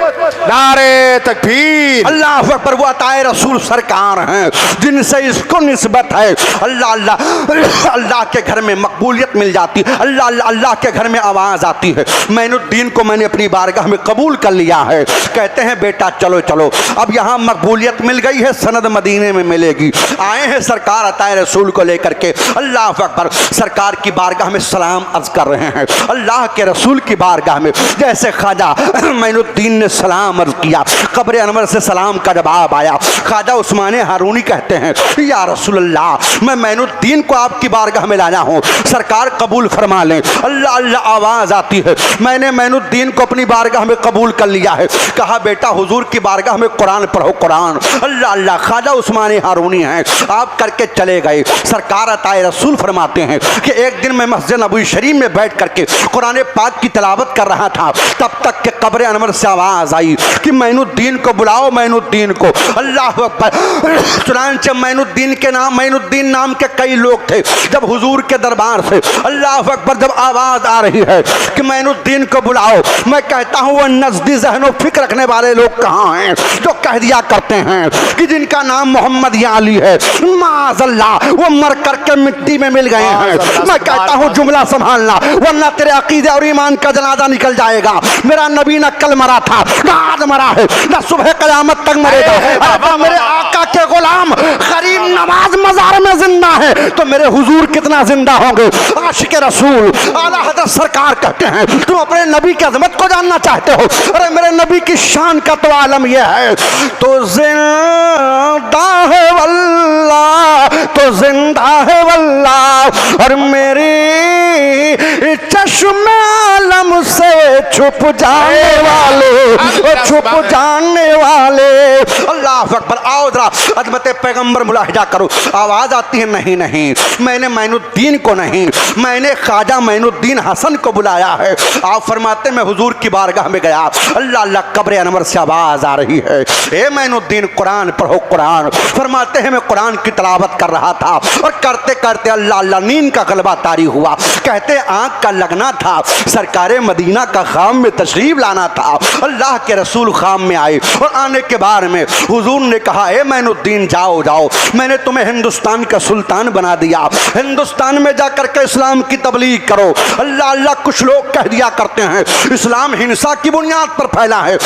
A: नारे तकबीर।
C: अल्लाह अकबर। वो अताए रसूल सरकार हैं जिनसे इसको निस्बत है। अल्लाह अल्लाह। अल्लाह के घर में मकबूलियत मिल जाती है। अल्लाह अल्लाह। अल्लाह के घर में आवाज आती है माइनुद्दीन को मैंने अपनी बारगाह में कबूल कर लिया है। कहते हैं बेटा चलो चलो अब यहाँ मकबूलियत मिल गई है, सनद मदीने में मिलेगी। आए हैं सरकार अताए रसूल को लेकर के। अल्लाह अकबर। सरकार की बारगाह में सलाम अर्ज कर रहे हैं। अल्लाह के रसूल की बारगाह में जैसे ख्वाजा माइनुद्दीन ने सलाम अर्ज किया, कब्र अनवर से सलाम का जवाब आया। ख्वाजा उस्मान हारूनी कहते हैं या रसूल अल्लाह मैं माइनुद्दीन को आपकी बारगाह में लाया हूँ, सरकार कबूल फरमा लें। अल्लाह अल्लाह। आवाज आती है मैंने माइनुद्दीन को अपनी बारगाह में कबूल कर लिया है। कहा बेटा हुजूर की बारगाह में कुरान पढ़ो कुरान। अल्लाह अल्लाह ख्वाजा उस्मान हारूनी हैं, आप करके चले गए। सरकार अताए रसूल फरमाते हैं कि एक दिन मैं मस्जिद नबवी शरीफ में बैठ करके कुरान पाक की तिलावत कर रहा था, तब तक के कब्र अनवर से आवाज़ आई कि मैनुद्दीन को बुलाओ, मैनुद्दीन को। अल्लाह अकबर। चुनांचे मैनुद्दीन नाम के कई लोग थे। जब हुजूर के दरबार से अल्लाह अकबर जब आवाज़ आ रही है कि मैनुद्दीन को बुलाओ, मैं कहता हूँ वो नज़दी ज़हनो फिक्र रखने वाले लोग कहाँ हैं जो कह दिया करते हैं कि जिनका नाम मोहम्मद या अली है, माज़अल्लाह वो मर करके मिट्टी में मिल गए हैं। मैं कहता हूँ जुमला संभालना, वरना तेरे अकीदे और ईमान का जनाजा निकल जाएगा। मेरा नबी न कल मरा था, न आज मरा है, न सुबह क़यामत तक मरेगा। मेरे आका के गुलाम गरीब नवाज मजार में जिंदा है तो मेरे हुजूर कितना जिंदा होंगे। आशिक रसूल आला हज़रत सरकार कहते हैं तुम अपने नबी की अज़मत को जानना चाहते हो, अरे मेरे नबी की शान का तो आलम यह है, तो जिंदा है वल्लाह, तो जिंदा है वल्लाह, और मेरी चश्मे आलम से छुप जाने वाले, छुप जाने वाले। अल्लाह अकबर। आओ जरा अज़मत पैगंबर मुलाहिजा करो। आवाज़ आती है नहीं नहीं, मैंने मैनुद्दीन को नहीं, मैंने ख्वाजा मैनुद्दीन हसन को बुलाया है। आप फरमाते मैं हुजूर की बारगाह में गया, अल्लाह अल्लाह कब्र अनवर से आवाज़ आ रही है, ए मैनुद्दीन कुरान पढ़ो कुरान। फरमाते हैं मैं कुरान की तिलावत कर रहा था और करते करते अल्लाह अल्लाह नींद का गलबा तारी हुआ। कहते आँख का लगना था, सरकारे मदीना का खाम में तशरीफ लाना था। अल्लाह के रसूल खाम में आए और आने के बाद में हुजूर ने कहा ए मैनुद्दीन जाओ जाओ, मैंने तुम्हें हिंदुस्तान का सुल्तान बना दिया, हिंदुस्तान में जाकर के इस्लाम की तबलीग करो। अल्लाह अल्लाह। कुछ लोग कह दिया करते हैं इस्लाम हिंसा की बुनियाद पर फैला है,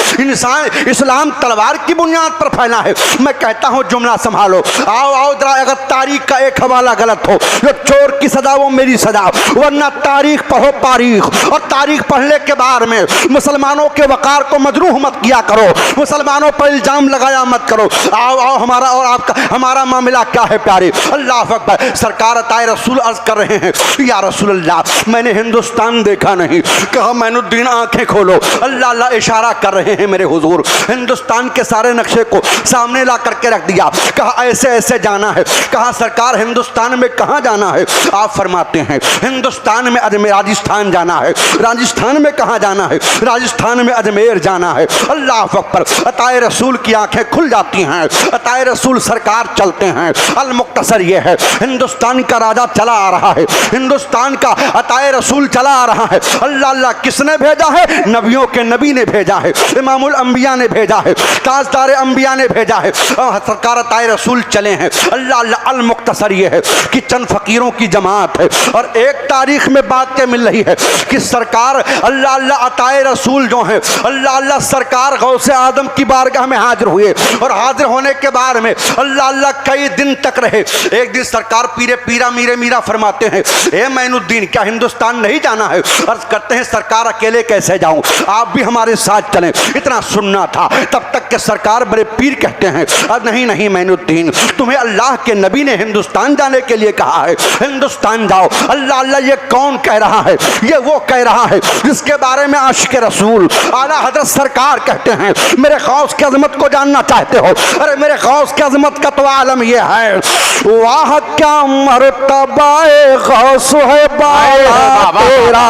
C: इस्लाम तलवार की बुनियाद पर फैला है। मैं कहता हूँ जुमला संभालो। आओ आओ जरा, अगर तारीख का एक हवाला गलत हो, जो चोर की सजा वो मेरी सजा, वरना तारीख पढ़ो तारीख, और तारीख पढ़ने के बाद में मुसलमानों के वकार को मजरूह मत किया करो, मुसलमानों पर इल्जाम लगाया मत करो। आओ आओ, हमारा और आपका हमारा मामला क्या है प्यारे। अल्लाह अकबर। सरकार अताए रसूल अर्ज कर रहे हैं या रसूल अल्लाह मैंने हिंदुस्तान देखा नहीं। कहा मैनुद्दीन आंखें खोलो। अल्लाह अल्लाह इशारा कर रहे हैं मेरे हुजूर, हिंदुस्तान के सारे नक्शे को सामने ला करके रख दिया। कहा ऐसे ऐसे जाना है। कहा सरकार हिंदुस्तान में कहाँ जाना है। आप फरमाते हैं हिंदुस्तान में अजमेर, राजस्थान जाना है। राजस्थान में कहाँ जाना है। राजस्थान में अजमेर जाना है। अल्लाह अकबर। अताए रसूल की आंखें खुल जाती हैं, अताए रसूल सरकार चलते हैं। अल मुख्तसर ये है, हिंदुस्तान का राजा चला आ रहा है, हिंदुस्तान का अताए रसूल चला आ रहा है। अल्लाह अल्लाह। किसने भेजा है। नबियों के नबी ने भेजा है, इमामुल अंबिया ने भेजा है, ताजदार अंबिया ने भेजा है। सरकार अताए रसूल चले हैं। अल्लाह अल्लाह। अल मुख्तसर ये है कि चंद फकीरों की जमात है और एक तारीख में बात क्या मिल रही है कि सरकार अल्लाह अल्लाह अताए रसूल जो है अल्लाह अल्लाह सरकार गौसे आदम की बारगाह में हाजिर हुए और हाजिर होने के बाद में अल्लाह अल्लाह कई दिन तक रहे। एक दिन सरकार पीरे पीरा मीरे मीरा फरमाते हैं ए मैनुद्दीन क्या हिंदुस्तान नहीं जाना है। अर्ज करते हैं सरकार अकेले कैसे जाऊं, आप भी हमारे साथ चलें। इतना सुनना था तब तक के सरकार बड़े पीर कहते हैं अब नहीं नहीं मैनुद्दीन, तुम्हें अल्लाह के नबी ने हिंदुस्तान जाने के लिए कहा है, हिंदुस्तान जाओ। अल्लाह अल्लाह। ये कौन कह रहा है। ये वो कह रहा है जिसके बारे में आशिक रसूल आला हजरत सरकार कहते हैं मेरे गौस की अजमत को जानना चाहते हो। अरे मेरे गौस की अजमत का तो आलम ये है, वाह क्या मर्तबाए गौस है बाला तेरा,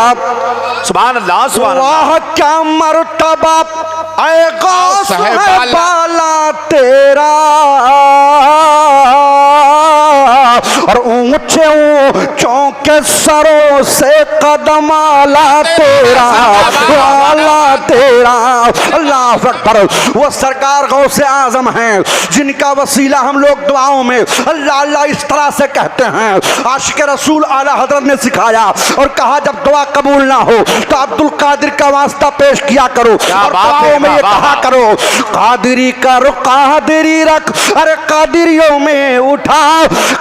A: सुभान अल्लाह सुभान अल्लाह।
C: वाह क्या मर्तबा ऐ गौस है बाला तेरा, और ऊंचे ऊंचों के सरों से कदम आला तेरा, आला तेरा। अल्लाह अकबर। वो सरकार गौसे आजम हैं जिनका वसीला हम लोग दुआओं में अल्लाह अल्लाह इस तरह से कहते हैं। आशिक रसूल आला हजरत ने सिखाया और कहा जब दुआ कबूल ना हो तो अब्दुल कादिर का वास्ता पेश किया करो और दुआओं में ये कहा करो कादिरी कर कादिरी रख, अरे कादिरियों में उठा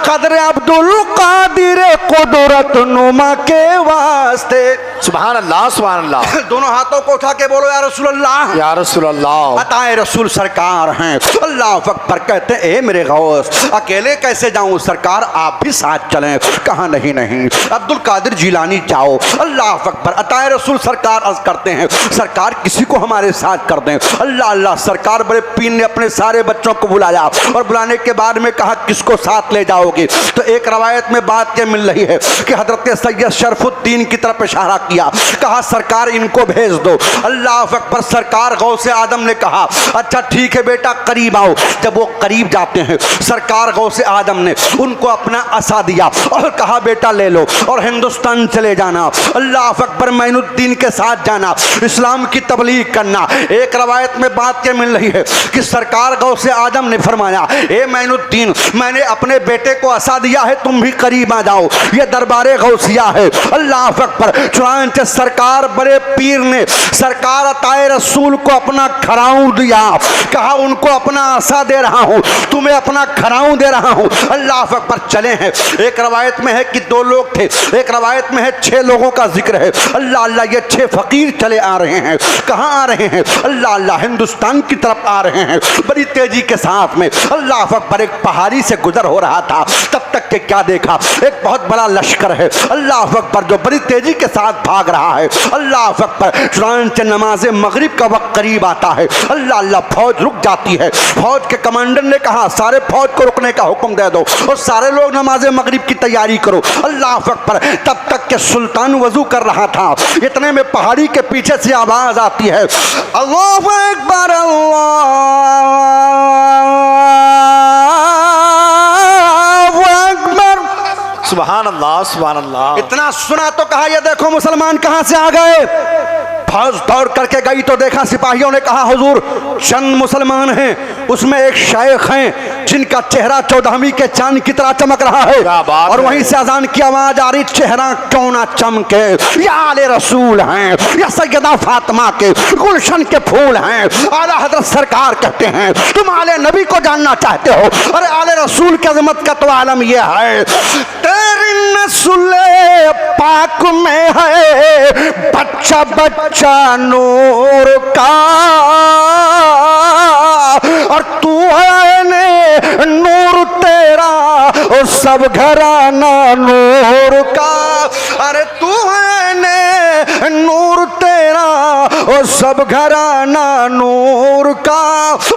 C: कदर अब्दुल कादिर कुदरत नुमा के वास्ते।
A: सुभान अल्लाह सुभान अल्लाह।
C: दोनों हाथों को उठा के बोलो या रसूल अल्लाह,
A: या रसूल अल्लाह।
C: अताए रसूल सरकार हैं। अल्लाह अकबर कहते ए मेरे गौस, अकेले कैसे जाऊं सरकार, आप भी साथ चलें। कहा नहीं नहीं, अब्दुल कादिर जिलानी जाओ। अल्लाह अकबर, अताए रसूल सरकार अर्ज करते हैं सरकार किसी को हमारे साथ कर दें। अल्लाह अल्लाह, सरकार बड़े पीर ने अपने सारे बच्चों को बुलाया और बुलाने के बाद में कहा किसको साथ ले जाओगे। तो एक रवायत में बात यह मिल रही है कि हजरत सैयद शरफुद्दीन की तरफ इशारा किया, कहा सरकार इनको भेज दो। अल्लाह अकबर, सरकार गौसे आदम ने कहा अच्छा ठीक है बेटा करीब आओ। जब वो करीब जाते हैं सरकार गौसे आदम ने उनको अपना असा दिया और कहा बेटा ले लो और हिंदुस्तान चले जाना। अल्लाह अकबर, मोइनुद्दीन के साथ जाना, इस्लाम की तबलीग करना। एक रवायत में बात यह मिल रही है कि सरकार गौसे आदम ने फरमाया ए मोइनुद्दीन, मैंने अपने बेटे को असा दिया है, तुम भी करीब आ जाओ, ये दरबारे गौसिया है। अल्लाह अकबर, चुनांचे सरकार बड़े पीर ने सरकार अताए रसूल को अपना खराऊं दिया, कहा उनको अपना आसा दे रहा हूं, तुम्हें अपना खराऊं दे रहा हूं। अल्लाह अकबर, चले हैं। एक रवायत में है कि 2 लोग थे, एक रवायत में है 6 लोगों का जिक्र है। अल्लाह अल्लाह, ये 6 फकीर चले आ रहे हैं। कहाँ आ रहे हैं? अल्लाह अल्लाह, हिंदुस्तान की तरफ आ रहे हैं बड़ी तेजी के साथ में। अल्लाह अकबर, एक पहाड़ी से गुजर हो रहा था, तब तक के क्या देखा, एक बहुत बड़ा लश्कर है। अल्लाह अकबर, जो बड़ी तेजी के साथ भाग रहा है। अल्लाह अकबर, चुनांचे नमाज मगरिब का वक्त करीब आता है। अल्लाह अल्लाह, फौज रुक जाती है। फौज के कमांडर ने कहा सारे फौज को रुकने का हुक्म दे दो और सारे लोग नमाज मगरिब की तैयारी करो। अल्लाह अकबर, तब तक के सुल्तान वजू कर रहा था, इतने में पहाड़ी के पीछे से आवाज आती है अल्लाहु अकबर अल्लाहु अकबर।
A: सुभान अल्लाह सुभान अल्लाह।
C: इतना सुना तो कहा ये देखो मुसलमान कहां से आ गए। फौज दौड़ करके गई तो देखा सिपाहियों ने कहा हुजूर चंद मुसलमान हैं, उसमें एक शेख हैं जिनका चेहरा 14वीं के चांद की तरह चमक रहा है। और वहीं से अजान की आवाज आ रही, चेहरा क्यों ना चमके, या आले रसूल हैं, या सैयदा फातिमा के गुलशन के फूल हैं। आला हजरत सरकार कहते हैं तुम आले नबी को जानना चाहते हो, अरे आले रसूल की अजमत का तो आलम यह है तेरी नस्ले पाक में है बच्चा बच्चा नूर का, और तू है ने नूर तेरा और सब घराना नूर का। अरे तू है ने नूर तेरा और सब घराना नूर का।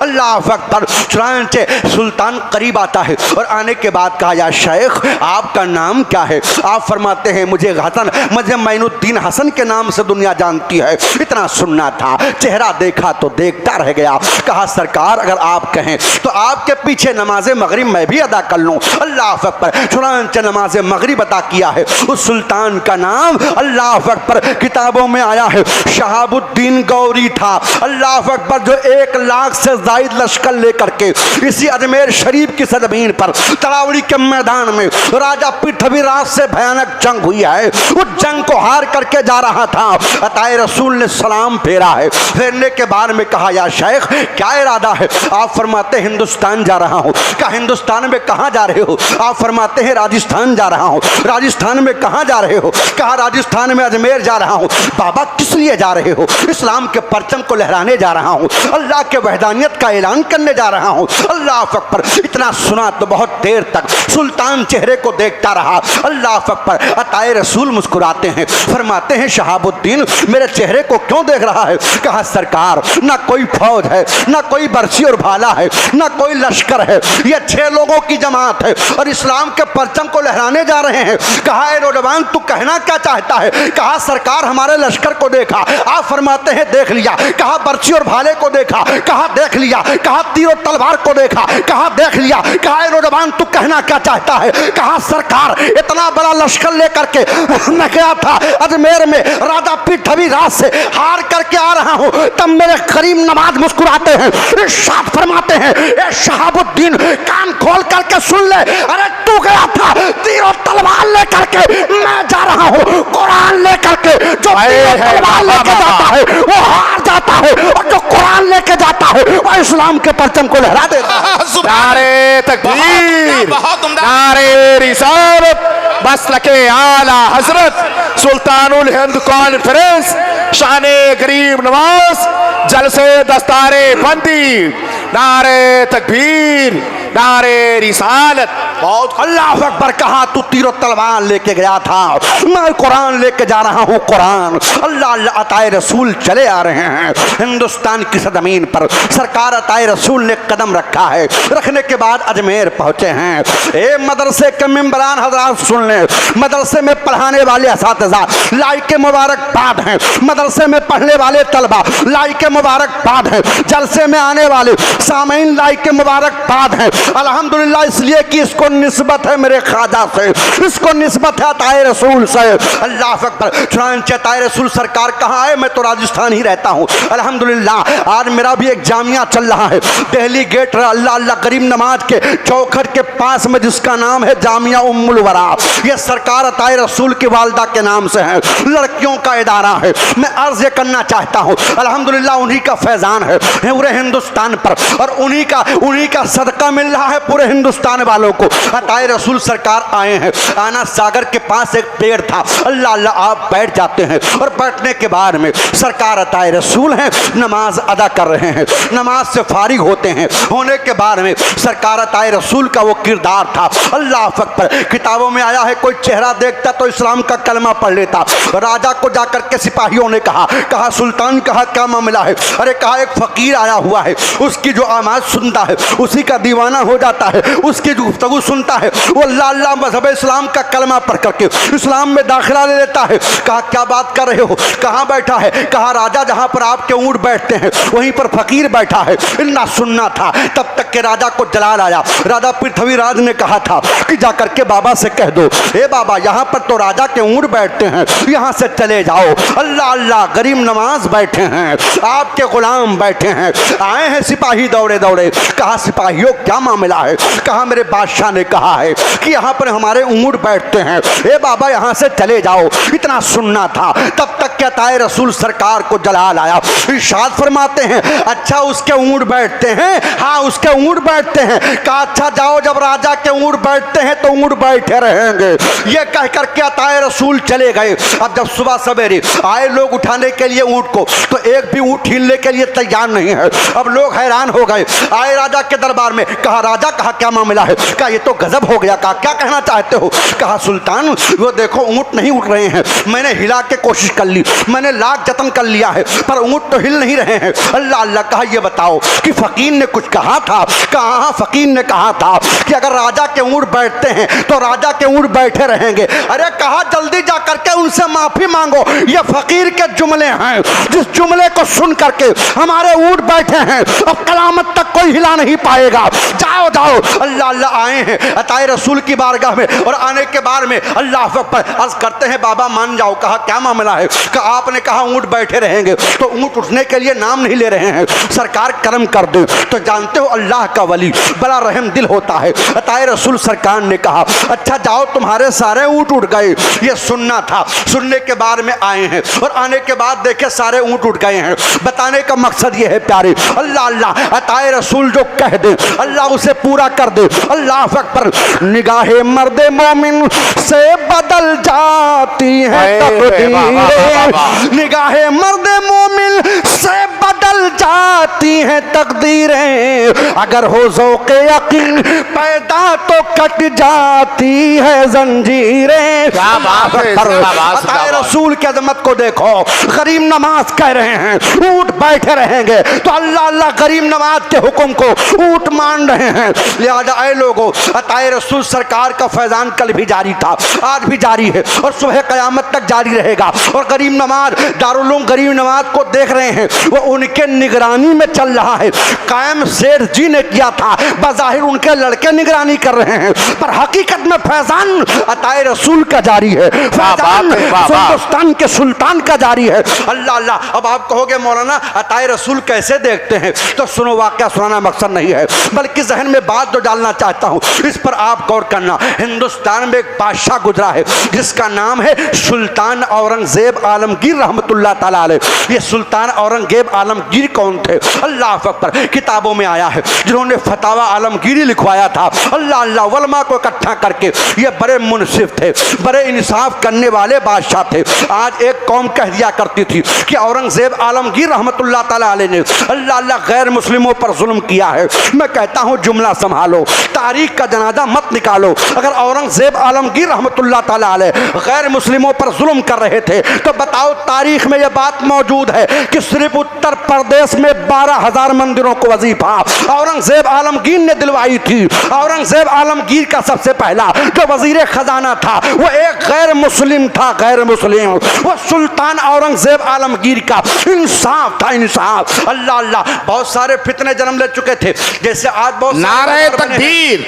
C: अल्लाह अकबर, चुनांचे सुल्तान करीब आता है और आने के बाद कहा या शेख आपका नाम क्या है। आप फरमाते हैं मुझे हसन, मुझे मोइनुद्दीन हसन के नाम से दुनिया जानती है। इतना सुनना था, चेहरा देखा तो देखता रह गया। कहा सरकार अगर आप कहें तो आपके पीछे नमाज मगरिब मैं भी अदा कर लूं। अल्लाह अकबर, चुनांचे नमाज मगरिब अदा किया है। उस सुल्तान का नाम अल्लाह अकबर किताबों में आया है शहाबुद्दीन गौरी था। अल्लाह अकबर, जो 1 लाख से जायद लश्कर लेकर के इसी अजमेर शरीफ की सरजमीन पर तरावड़ी के मैदान में राजा पृथ्वीराज से भयानक जंग हुई है, उस जंग को हार करके जा रहा था। अताए रसूल ने सलाम फेरा है। फेरने के बाद में कहा या शेख क्या इरादा है। आप फरमाते हिंदुस्तान जा रहा हूँ। क्या हिंदुस्तान में कहाँ जा रहे हो। आप फरमाते हैं राजस्थान जा रहा हूँ। राजस्थान में कहाँ जा रहे हो। कहा राजस्थान में अजमेर जा रहा हूँ। बाबा किस लिए जा रहे हो। इस्लाम के परचम को लहराने जा रहा हूँ, अल्लाह के वहदानियत का ऐलान करने जा रहा हूँ। अल्लाह अकबर, इतना सुना तो बहुत देर तक सुल्तान चेहरे को देखता रहा। अल्लाह अकबर, अताए रसूल मुस्कुराते हैं, फरमाते हैं शहाबुद्दीन मेरे चेहरे को क्यों देख रहा है। कहा सरकार ना कोई फौज है, ना कोई बरसी और भाला है, ना कोई लश्कर है, ये 6 लोगों की जमात है और इस्लाम के परचम को लहराने जा रहे हैं। कहा ए नौजवान तू कहना क्या चाहता है। कहा सरकार हमारे लश्कर को देखा। आप फरमाते हैं देख लिया। कहा बरसी और भाले को देखा। कहा देख लिया। कहा तीर और तलवार को देखा। कहा देख लिया। कहा ए नौजवान तू कहना क्या चाहता है। कहा सरकार इतना बड़ा लश्कर लेकर के मैं गया था अजमेर में, राजा पृथ्वीराज से हार करके आ रहा हूं। तब मेरे करीम नवाज मुस्कुराते हैं, इरशाद फरमाते हैं ए शहाबुद्दीन कान खोल करके सुन ले। अरे तू गया था तीर और तलवार लेकर के, मैं जा रहा हूं कुरान लेकर के। जो तलवार लेके जाता है वो हार जाता है और जो कुरान लेके जाता है वो इस्लाम के परचम को लहरा देता है।
A: नारे तकबीर, नारे रिसालत, मसलके आला हजरत सुल्तानुल हिंद कॉन्फ्रेंस शाने गरीब नवाज जलसे दस्तारे बंदी नारे तकबीर नारे रिसालत।
C: बहुत अल्लाह अकबर कहा। तू तीरो तलवार लेके गया था, मैं कुरान लेके जा रहा हूँ। कुरान अल्लाह अल्लाह अताए रसूल चले आ रहे हैं हिंदुस्तान की ज़मीन पर। सरकार अताए रसूल ने कदम रखा है, रखने के बाद अजमेर पहुँचे हैं। ए मदरसे के मेंबरान हजरात सुन ले, मदरसे में पढ़ाने वाले असातिज़ा लाइके मुबारकबाद हैं, मदरसे में पढ़ने वाले तलबा लाइके मुबारकबाद हैं, जलसे में आने वाले सामीन लाइके मुबारकबाद हैं अल्हम्दुलिल्लाह। इसलिए कि इसको निस्बत है मेरे ख्वाजा से, इसको निस्बत है अताए रसूल से। अल्लाह अकबर। चुनांचे अताए रसूल सरकार कहाँ आए? मैं तो राजस्थान ही रहता हूँ अल्हम्दुलिल्लाह। आज मेरा भी एक जामिया चल रहा है दिल्ली गेट अल्लाह अल्लाह करीम नमाज के चौखट के पास में, जिसका नाम है जामिया उम्मुल वरा। यह सरकार अताए रसूल की वालदा के नाम से है, लड़कियों का इदारा है। मैं अर्ज ये करना चाहता हूँ अल्हम्दुलिल्लाह उन्हीं का फैजान है पूरे हिंदुस्तान पर, और उन्हीं का सदका मिल रहा है पूरे हिंदुस्तान वालों को। अताए रसूल सरकार आए हैं। आना सागर के पास एक पेड़ था, अल्लाह अल्लाह आप बैठ जाते हैं, और बैठने के बाद में सरकार अताए रसूल हैं, नमाज अदा कर रहे हैं, नमाज से फारिग होते हैं। होने के बाद में सरकार अताए रसूल का वो किरदार था अल्लाह अकबर। किताबों में आया है कोई चेहरा देखता तो इस्लाम का कलमा पढ़ लेता। राजा को जाकर के सिपाहियों ने कहा सुल्तान कहा क्या मामला है? अरे कहा एक फकीर आया हुआ है, उसकी जो आवाज़ सुनता है उसी का दीवाना हो जाता है, उसकी जो गुफ्तगू सुनता है वो अल्लाह अल्लाह मज़हब इस्लाम का कलमा पढ़ करके इस्लाम में दाखिला ले लेता है। कहा क्या बात कर रहे हो? कहाँ बैठा है? कहा राजा जहाँ पर आपके ऊँट बैठते हैं वहीं पर फकीर बैठा है। इन्ना सुनना था तब तक के राजा को जलाल आया। राजा पृथ्वीराज ने कहा था कि जाकर के बाबा से कह दो, हे बाबा यहाँ पर तो राजा के ऊँट बैठते हैं, यहाँ से चले जाओ। अल्लाह अल्लाह गरीब नवाज बैठे हैं, आपके गुलाम बैठे हैं। आए हैं सिपाही दौड़े दौड़े। कहा सिपाहियों क्या मामला है? कहा मेरे बादशाह ने कहा है कि यहाँ पर हमारे ऊँट बैठते हैं, हे बाबा यहाँ से चले जाओ। इतना सुनना था तब तक क्या अताए रसूल सरकार को जलाल आया। इरशाद फरमाते हैं अच्छा उसके ऊँट बैठते हैं? हाँ उसके ऊँट बैठते हैं। कहा अच्छा जाओ, जब राजा के ऊँट बैठते हैं तो ऊँट बैठे रहेंगे। ये कह करके अताए रसूल चले गए। अब जब सुबह सवेरे आए लोग उठाने के लिए ऊँट को, तो एक भी ऊँट हिलने के लिए तैयार नहीं है। अब लोग हैरान हो गए। आए राजा के दरबार में। कहा राजा कहा क्या मामला है? कहा ये तो गजब हो गया। कहा क्या कहना चाहते हो? कहा सुल्तान वो देखो ऊँट नहीं उठ रहे हैं, मैंने हिला के कोशिश कर ली, मैंने लाख जतन कर लिया है, पर ऊँट तो हिल नहीं रहे हैं। अल्लाह अल्लाह। कहा ये बताओ कि फकीर ने कुछ कहा था? कहा हाँ फकीर ने कहा था कि अगर राजा के ऊँट बैठते हैं तो राजा के ऊँट बैठे रहेंगे। अरे कहा जल्दी जा करके उनसे माफी मांगो, ये फकीर के जुमले हैं, जिस जुमले को सुन करके हमारे ऊँट बैठे हैं अब कयामत तक कोई हिला नहीं पाएगा। जाओ जाओ। अल्लाह अल्लाह आए हैं अताए रसूल की बारगाह में, और आने के बाद में अल्लाह अकबर अर्ज करते हैं बाबा मान जाओ। कहा क्या मामला है? कहा आपने कहा ऊँट बैठे रहेंगे, तो ऊँट उठने के लिए नाम नहीं ले रहे हैं, सरकार करम कर दे। तो जानते हो अल्लाह का वली बड़ा रहम दिल होता है। अताए रसूल सरकार ने कहा अच्छा जाओ तुम्हारे सारे ऊँट उठ गए। ये सुनना था। सुनने के बाद में आए हैं, और आने के बाद देखे सारे ऊँट उठ गए हैं। बताने का मकसद ये है प्यारे अल्लाह अल्लाह अताए रसूल जो कह दे अल्लाह उसे पूरा कर दे। अल्लाह अकबर। निगाहे मर्दे मोमिन से बदल जाती है तकदीरें, निगाहे मर्दे मोमिन से बदल जाती हैं तकदीरें। अगर हो ज़ौक़े यकीन पैदा तो कट जाती है जंजीरें। अताए रसूल की अज़मत को देखो। गरीब नवाज कह रहे हैं ऊँट बैठे रहेंगे, तो अल्लाह अल्लाह गरीब नवाज के हुक्म को ऊँट मान रहे हैं। लिहाजा आए लोगों अताए रसूल सरकार का फैजान कल भी जारी था, आज भी जारी है, और सुबह क़यामत तक जारी रहेगा। और गरीब नवाज दारुल उलूम गरीब नवाज को देख रहे हैं, वो उनके निगरानी में चल रहा है। कायम शेर जी ने किया था, बज़ाहिर उनके लड़के निगरानी कर रहे हैं, पर हकीकत में फैजान अताए रसूल का जारी है, फैजान हिंदुस्तान के सुल्तान का जारी है। अल्लाह अल्लाह। अब आप कहोगे मौलाना अताए रसूल कैसे देखते हैं? तो सुनो, वाक़या सुनाना मकसद नहीं है, बल्कि जहन में बात जो डालना चाहता हूँ इस पर आप गौर करना। हिंदुस्तान में एक बादशाह गुजरा है जिसका नाम है सुल्तान औरंगजेब आलमगीर रहमतुल्लाह ताला अलैह। ये सुल्तान औरंगजेब आलमगीर कौन कौन थे? अल्लाह अकबर। किताबों में आया है जिन्होंने फतावा आलमगीरी लिखवाया था, अल्लाह अल्लाह उलमा को इकट्ठा करके, ये बड़े मुनसिफ थे, बड़े इंसाफ करने वाले बादशाह थे। आज एक कौम कह दिया करती थी कि औरंगजेब आलमगीर रहमतुल्लाह ताला अलैह ने अल्लाह अल्लाह गैर मुस्लिमों पर जुल्म किया है। मैं कहता हूँ जुमला संभालो, तारीख का जनाजा मत निकालो। अगर औरंगजेब आलमगीर रहमतुल्लाह ताला अलैह गैर मुस्लिमों पर जुल्म कर रहे थे तो बताओ तारीख में यह बात मौजूद है कि सिर्फ उत्तर प्रदेश में 12,000 मंदिरों को वजीफा औरंगजेब आलमगीर ने दिलवाई थी। औरंगजेब आलमगीर का सबसे पहला जो वजीर खजाना था वो एक गैर मुस्लिम था, गैर मुस्लिम। वो सुल्तान औरंगजेब आलमगीर का इंसाफ था, इंसाफ। अल्लाह अल्लाह। बहुत सारे फितने जन्म ले चुके थे, जैसे आज बहुत
D: नारे तकबीर,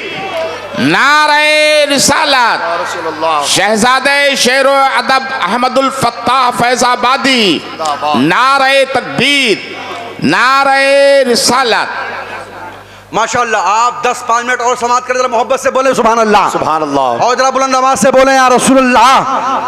D: नारे रिसालत, शहजादे शेरो अदब अहमदुल फत्ताह फैजाबादी, नारे तकबीर, नारे रिसालत।
C: माशाअल्लाह। आप 10-5 मिनट और समाप्त करें, जरा मोहब्बत से बोले सुभान अल्लाह,
A: सुभान अल्लाह।
C: और जरा बुलंद आवाज से बोले या रसूलुल्लाह,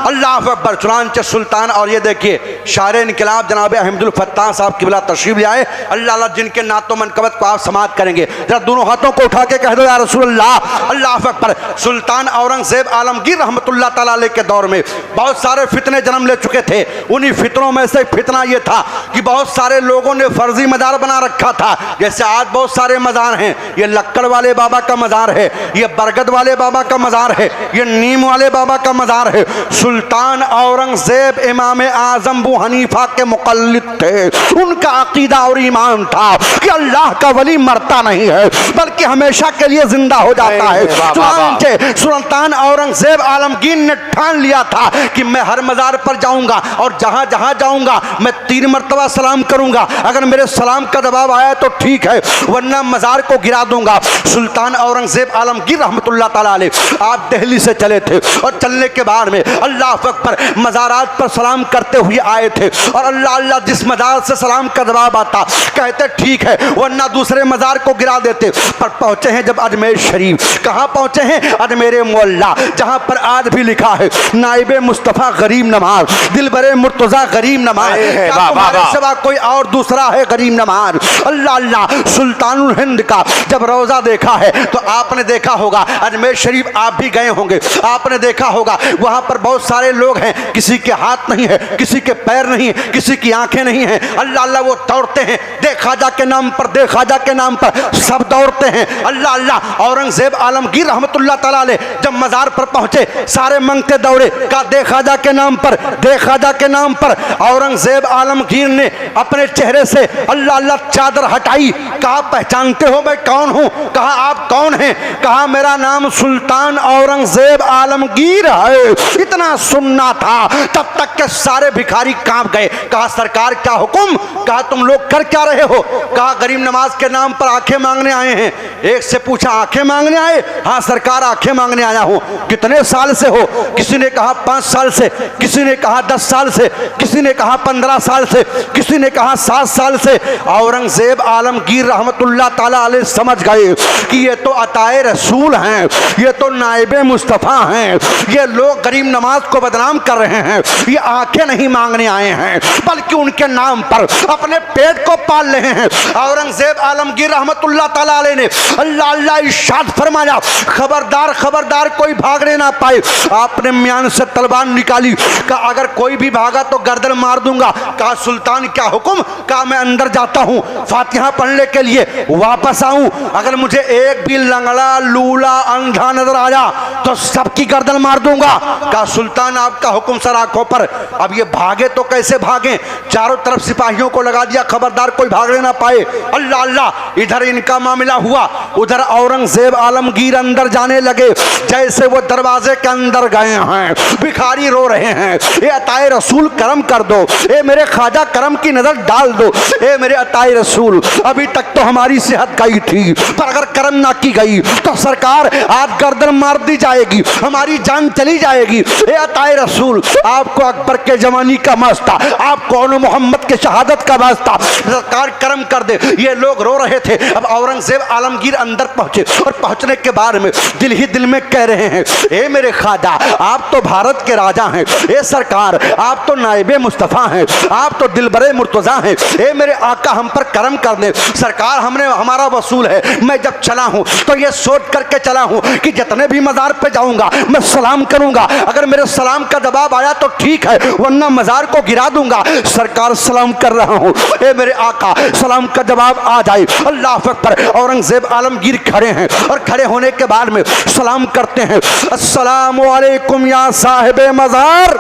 C: अल्लाह अकबर। चुनांचे सुल्तान, और ये देखिए शारे इनकलाब जनाब अहमदुल फत्ताह साहब किबला तशरीफ ले आए, अल्लाह अल्लाह, जिनके नातो मनकबत को आप समाप्त करेंगे। जरा दोनों हाथों को उठा के कह दो या रसूलुल्लाह, अल्लाह अकबर। सुल्तान औरंगजेब आलमगीर रहमतुल्लाह ताला अलैह के दौर में बहुत सारे फितने जन्म ले चुके थे। उन्हीं फितनों में से फितना ये था कि बहुत सारे लोगों ने फर्जी मजार बना रखा था। जैसे आज बहुत सारे मजार हैं, ये लक्कड़ वाले बाबा का मजार है, ये बरगद वाले बाबा का मजार है, ये नीम वाले बाबा का मजार है। सुल्तान औरंगजेब इमाम आजम अबू हनीफा के मुकल्लिद थे। उनका अकीदा और ईमान था कि अल्लाह का वली मरता नहीं है बल्कि हमेशा के लिए जिंदा हो जाता है। चुनांचे सुल्तान औरंगजेब आलमगीर ने ठान लिया था कि मैं हर मजार पर जाऊंगा और जहां जहां जाऊंगा मैं 3 मरतबा सलाम करूंगा। अगर मेरे सलाम का जवाब आया तो ठीक है, वरना मजार को गिरा दूंगा। सुल्तान औरंगजेब आलमगीर रहमतुल्लाह ताला अलैह आप दिल्ली से चले थे और चलने के बाद में अल्लाह अकबर मज़ारात पर सलाम करते हुए आए थे। और अल्लाह अल्लाह जिस मज़ार से सलाम का जवाब आता कहते ठीक है, वरना दूसरे मज़ार को गिरा देते। पर पहुंचे हैं जब अजमेर शरीफ, कहाँ पहुंचे हैं? अजमेर मोहल्ला, जहाँ पर आज भी लिखा है नाइबे मुस्तफ़ा गरीब नवाज, दिलबरे मुर्तज़ा गरीब नवाज, क्या तुम्हारे सिवा कोई और दूसरा है गरीब नवाज? अल्लाह अल्लाह। सुल्तानुल हिंद का जब रोजा देखा है तो आपने देखा होगा, अजमेर शरीफ आप भी गए होंगे, आपने देखा होगा वहां पर बहुत सारे लोग हैं, किसी के हाथ नहीं है, किसी के पैर नहीं है, किसी की आंखें नहीं है। अल्लाह अल्लाह वो दौड़ते हैं दे ख्वाजा के नाम पर, दे ख्वाजा के नाम पर, सब दौड़ते हैं। अल्लाह अल्लाह। औरंगजेब आलमगीर रहमतुल्लाह ताला अलैह जब मजार पर पहुंचे सारे मंगते दौड़े, कहा दे ख्वाजा के नाम पर, दे ख्वाजा के नाम पर। औरंगजेब आलमगीर ने अपने चेहरे से अल्लाह अल्लाह चादर हटाई, कहा पहचानते हो मैं कौन हूं? कहा आप कौन हैं? कहा मेरा नाम सुल्तान औरंगजेब आलमगीर है। इतना सुनना था तब तक के सारे भिखारी कांप गए। कहा सरकार क्या हुक्म? कहा तुम लोग कर क्या रहे हो? कहा गरीब नवाज के नाम पर आंखें मांगने आए हैं। एक से पूछा आंखें मांगने आए? हाँ सरकार आंखें मांगने आया हूं। कितने साल से हो? किसी ने कहा 5 साल से, किसी ने कहा 10 साल से, किसी ने कहा 15 साल से, किसी ने कहा 7 साल से। औरंगजेब आलमगीर रहमतुल्लाह ताला अलैह समझ गए कि ये तो अताए रसूल हैं, ये तो नाइबे मुस्तफ़ा हैं, ये लोग गरीब नवाज को बदनाम कर रहे हैं, ये आंखें नहीं मांगने आए हैं बल्कि उनके नाम पर अपने पेट को पाल रहे हैं। औरंगजेब आलमगीर रहमतुल्लाह ताला अलैह ने अल्लाह अल्लाह इरशाद फरमाया, खबरदार खबरदार कोई भागने ना पाए। आपने म्यान से तलवार निकाली, कहा अगर कोई भी भागा तो गर्दन मार दूंगा। कहा सुल्तान क्या हुक्म? कहा मैं अंदर जाता हूँ फातिहा पढ़ने के लिए, वापस आऊं, अगर मुझे एक भी लंगड़ा लूला अंधा नजर आया तो सबकी गर्दन मार दूंगा। कहा सुल्तान आपका हुक्म सर आंखों पर। अब ये भागे तो कैसे भागे? चारों तरफ सिपाहियों को लगा दिया, खबरदार कोई भागने ना पाए। अल्लाह अल्लाह। इधर इनका मामला हुआ, उधर औरंगजेब आलमगीर अंदर जाने लगे। जैसे वो दरवाजे के अंदर गए हैं भिखारी रो रहे हैं, ए अताए रसूल करम कर दो, ए मेरे ख्वाजा करम की नजर डाल दो, ए मेरे अताए रसूल अभी तक तो हमारी सेहत का आई थी, पर अगर कर्म ना की गई तो सरकार आज गर्दन मार दी जाएगी, हमारी जान चली जाएगी। ए अताए रसूल, आपको अकबर के जवानी का वास्ता, आपको अनु मोहम्मद के शहादत का वास्ता, सरकार कर्म कर दे। ये लोग रो रहे थे। अब औरंगजेब आलमगीर अंदर पहुंचे और पहुंचने के बाद में दिल ही दिल में कह रहे हैं, ए मेरे ख्वाजा, आप तो भारत के राजा हैं, ए सरकार आप तो नाइबे मुस्तफ़ा हैं, आप तो दिलबरे मुर्तज़ा हैं, ए मेरे आका हम पर करम कर दे। सरकार हमने हमारा वसूल है। मैं जब चला हूं तो ये सोच करके चला हूं कि जितने भी मज़ार पे जाऊंगा मैं सलाम करूंगा, अगर मेरे सलाम का जवाब आया तो ठीक है, वरना मज़ार को गिरा दूंगा। सरकार सलाम कर रहा हूं, ए मेरे आका सलाम का जवाब आ जाए। अल्लाह अकबर। औरंगजेब आलमगीर खड़े हैं और खड़े होने के बाद में सलाम करते हैं, अस्सलामु अलैकुम या साहिबे मज़ार।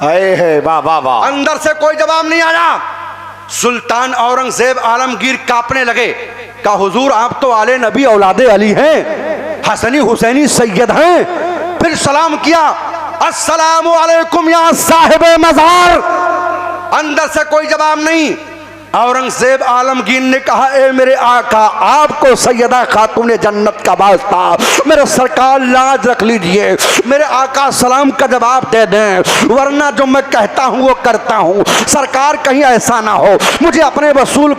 A: आए है वाह वाह वाह।
C: अंदर से कोई जवाब नहीं आया। सुल्तान औरंगजेब आलमगीर कांपने लगे। कहा हुजूर आप तो आले नबी औलादे अली हैं, हसनी हुसैनी सैयद हैं। फिर सलाम किया, अस्सलामु अलैकुम या साहिबे मज़ार। अंदर से कोई जवाब नहीं। औरंगजेब आलमगीर ने कहा, ए मेरे आका आपको सैयदा खातून जन्नत का वास्ता, मेरे सरकार लाज रख लीजिए, मेरे आका सलाम का जवाब दे दें, वरना जो मैं कहता हूँ वो करता हूँ। सरकार कहीं ऐसा ना हो मुझे अपने वसूल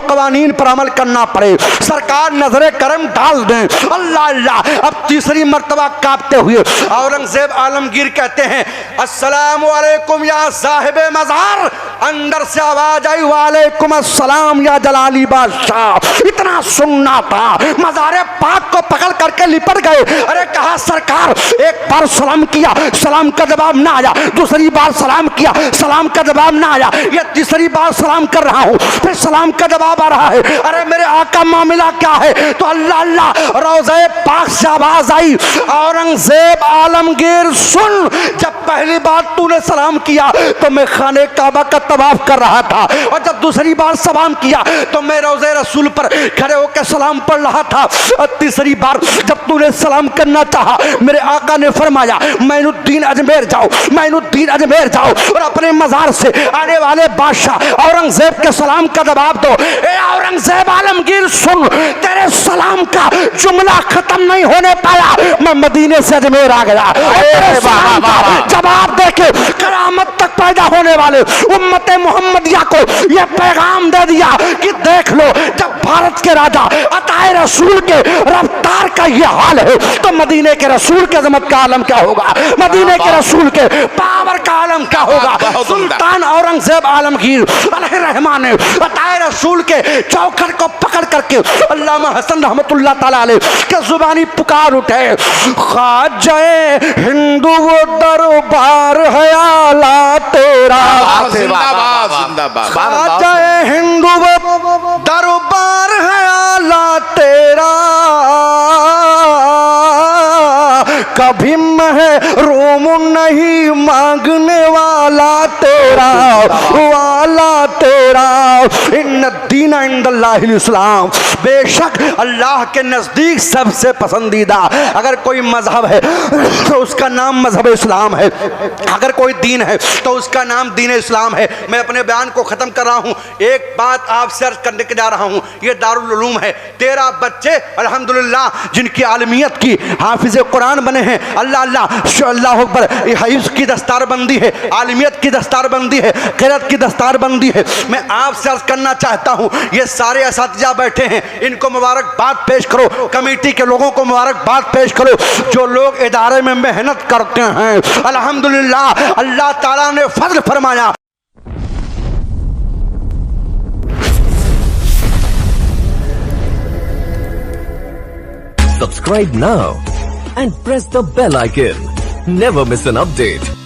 C: कवानीन पर अमल करना पड़े। सरकार नजरे करम डाल दें। अल्लाह अल्लाह। अब तीसरी मर्तबा कांपते हुए औरंगजेब आलमगीर कहते हैं, अस्सलामु अलैकुम या साहिबे मज़ार। अंदर से आवाज आई, वालेकुम अस्सलाम या जलाली बादशाह। इतना सुनना था, मज़ारे पाक को पकड़ करके लिपट गए। अरे कहा सरकार, एक बार सलाम किया, सलाम का जवाब ना आया, दूसरी बार सलाम किया, सलाम का जवाब ना आया, ये तीसरी बार सलाम कर रहा हूँ, फिर सलाम का जवाब आ रहा है। अरे मेरे आका मामला क्या है? तो अल्लाह अल्लाह, रोज़े पाक से आवाज आई, औरंगजेब आलमगीर सुन, जब पहली बार तूने सलाम किया तो मैं खाने काबा का तवाफ कर रहा था, और जब दूसरी बार सलाम किया तो मैं रोज़े रसूल पर खड़े होकर सलाम पढ़ रहा था, और तीसरी बार जब तूने सलाम करना चाहा मेरे आका ने फरमाया, मैनुद्दीन अजमेर जाओ, मैनुद्दीन अजमेर जाओ और अपने मज़ार से आने वाले बादशाह औरंगजेब के सलाम का जवाब दो। ए औरंगजेब आलमगीर सुन, तेरे सलाम का जुमला खत्म नहीं होने पाया, मैं मदीने से अजमेर आ गया, जवाब देके क़यामत तक पैदा होने वाले उम्मत मोहम्मदिया को यह पैगाम दे दिया कि देख लो, जब भारत के राजा अताए रसूल के रफ्तार का ये हाल है तो मदीने के रसूल के अज़मत का आलम क्या होगा, मदीने के रसूल के पावर का आलम क्या होगा। सुल्तान औरंगजेब आलमगीर अलैहिर्रहमान ने अताए रसूल के चौखट को पकड़ करके अल्लामा हसन रहमतुल्लाह तआला अलैह के जुबानी पुकार उठे, ख्वाजाए हिंदू वो दरबार है आला तेरा, ख्वाजाए हिंदू वो दरबार है आला तेरा, कभी महरूम नहीं मांगने वाला तेरा, वाला तेरा। इन्न दीन इंदल्लाहिल इस्लाम, बेशक अल्लाह के नज़दीक सबसे पसंदीदा अगर कोई मजहब है तो उसका नाम मजहब इस्लाम है, अगर कोई दीन है तो उसका नाम दीन इस्लाम है। मैं अपने बयान को ख़त्म कर रहा हूँ, एक बात आपसे अर्ज करने के जा रहा हूँ। ये दारुल उलूम है, 13 बच्चे अल्हम्दुलिल्लाह जिनकी आलमियत की हाफिज़ कुरान बने हैं। अल्लाह अल्लाह अल्लाह अकबर। हिफ्ज़ की दस्तारबंदी है, आलमियत की दस्तारबंदी है, क़िराअत की दस्तारबंदी है। मैं आपसे अर्ज करना चाहता हूँ, ये सारे असातिज़ा बैठे हैं, इनको मुबारकबाद पेश करो, कमेटी के लोगों को मुबारकबाद पेश करो, जो लोग इदारे में मेहनत करते हैं। अल्हम्दुलिल्लाह अल्लाह ताला ने फज़ल फरमाया।
E: Subscribe now and press the bell icon. Never miss an update.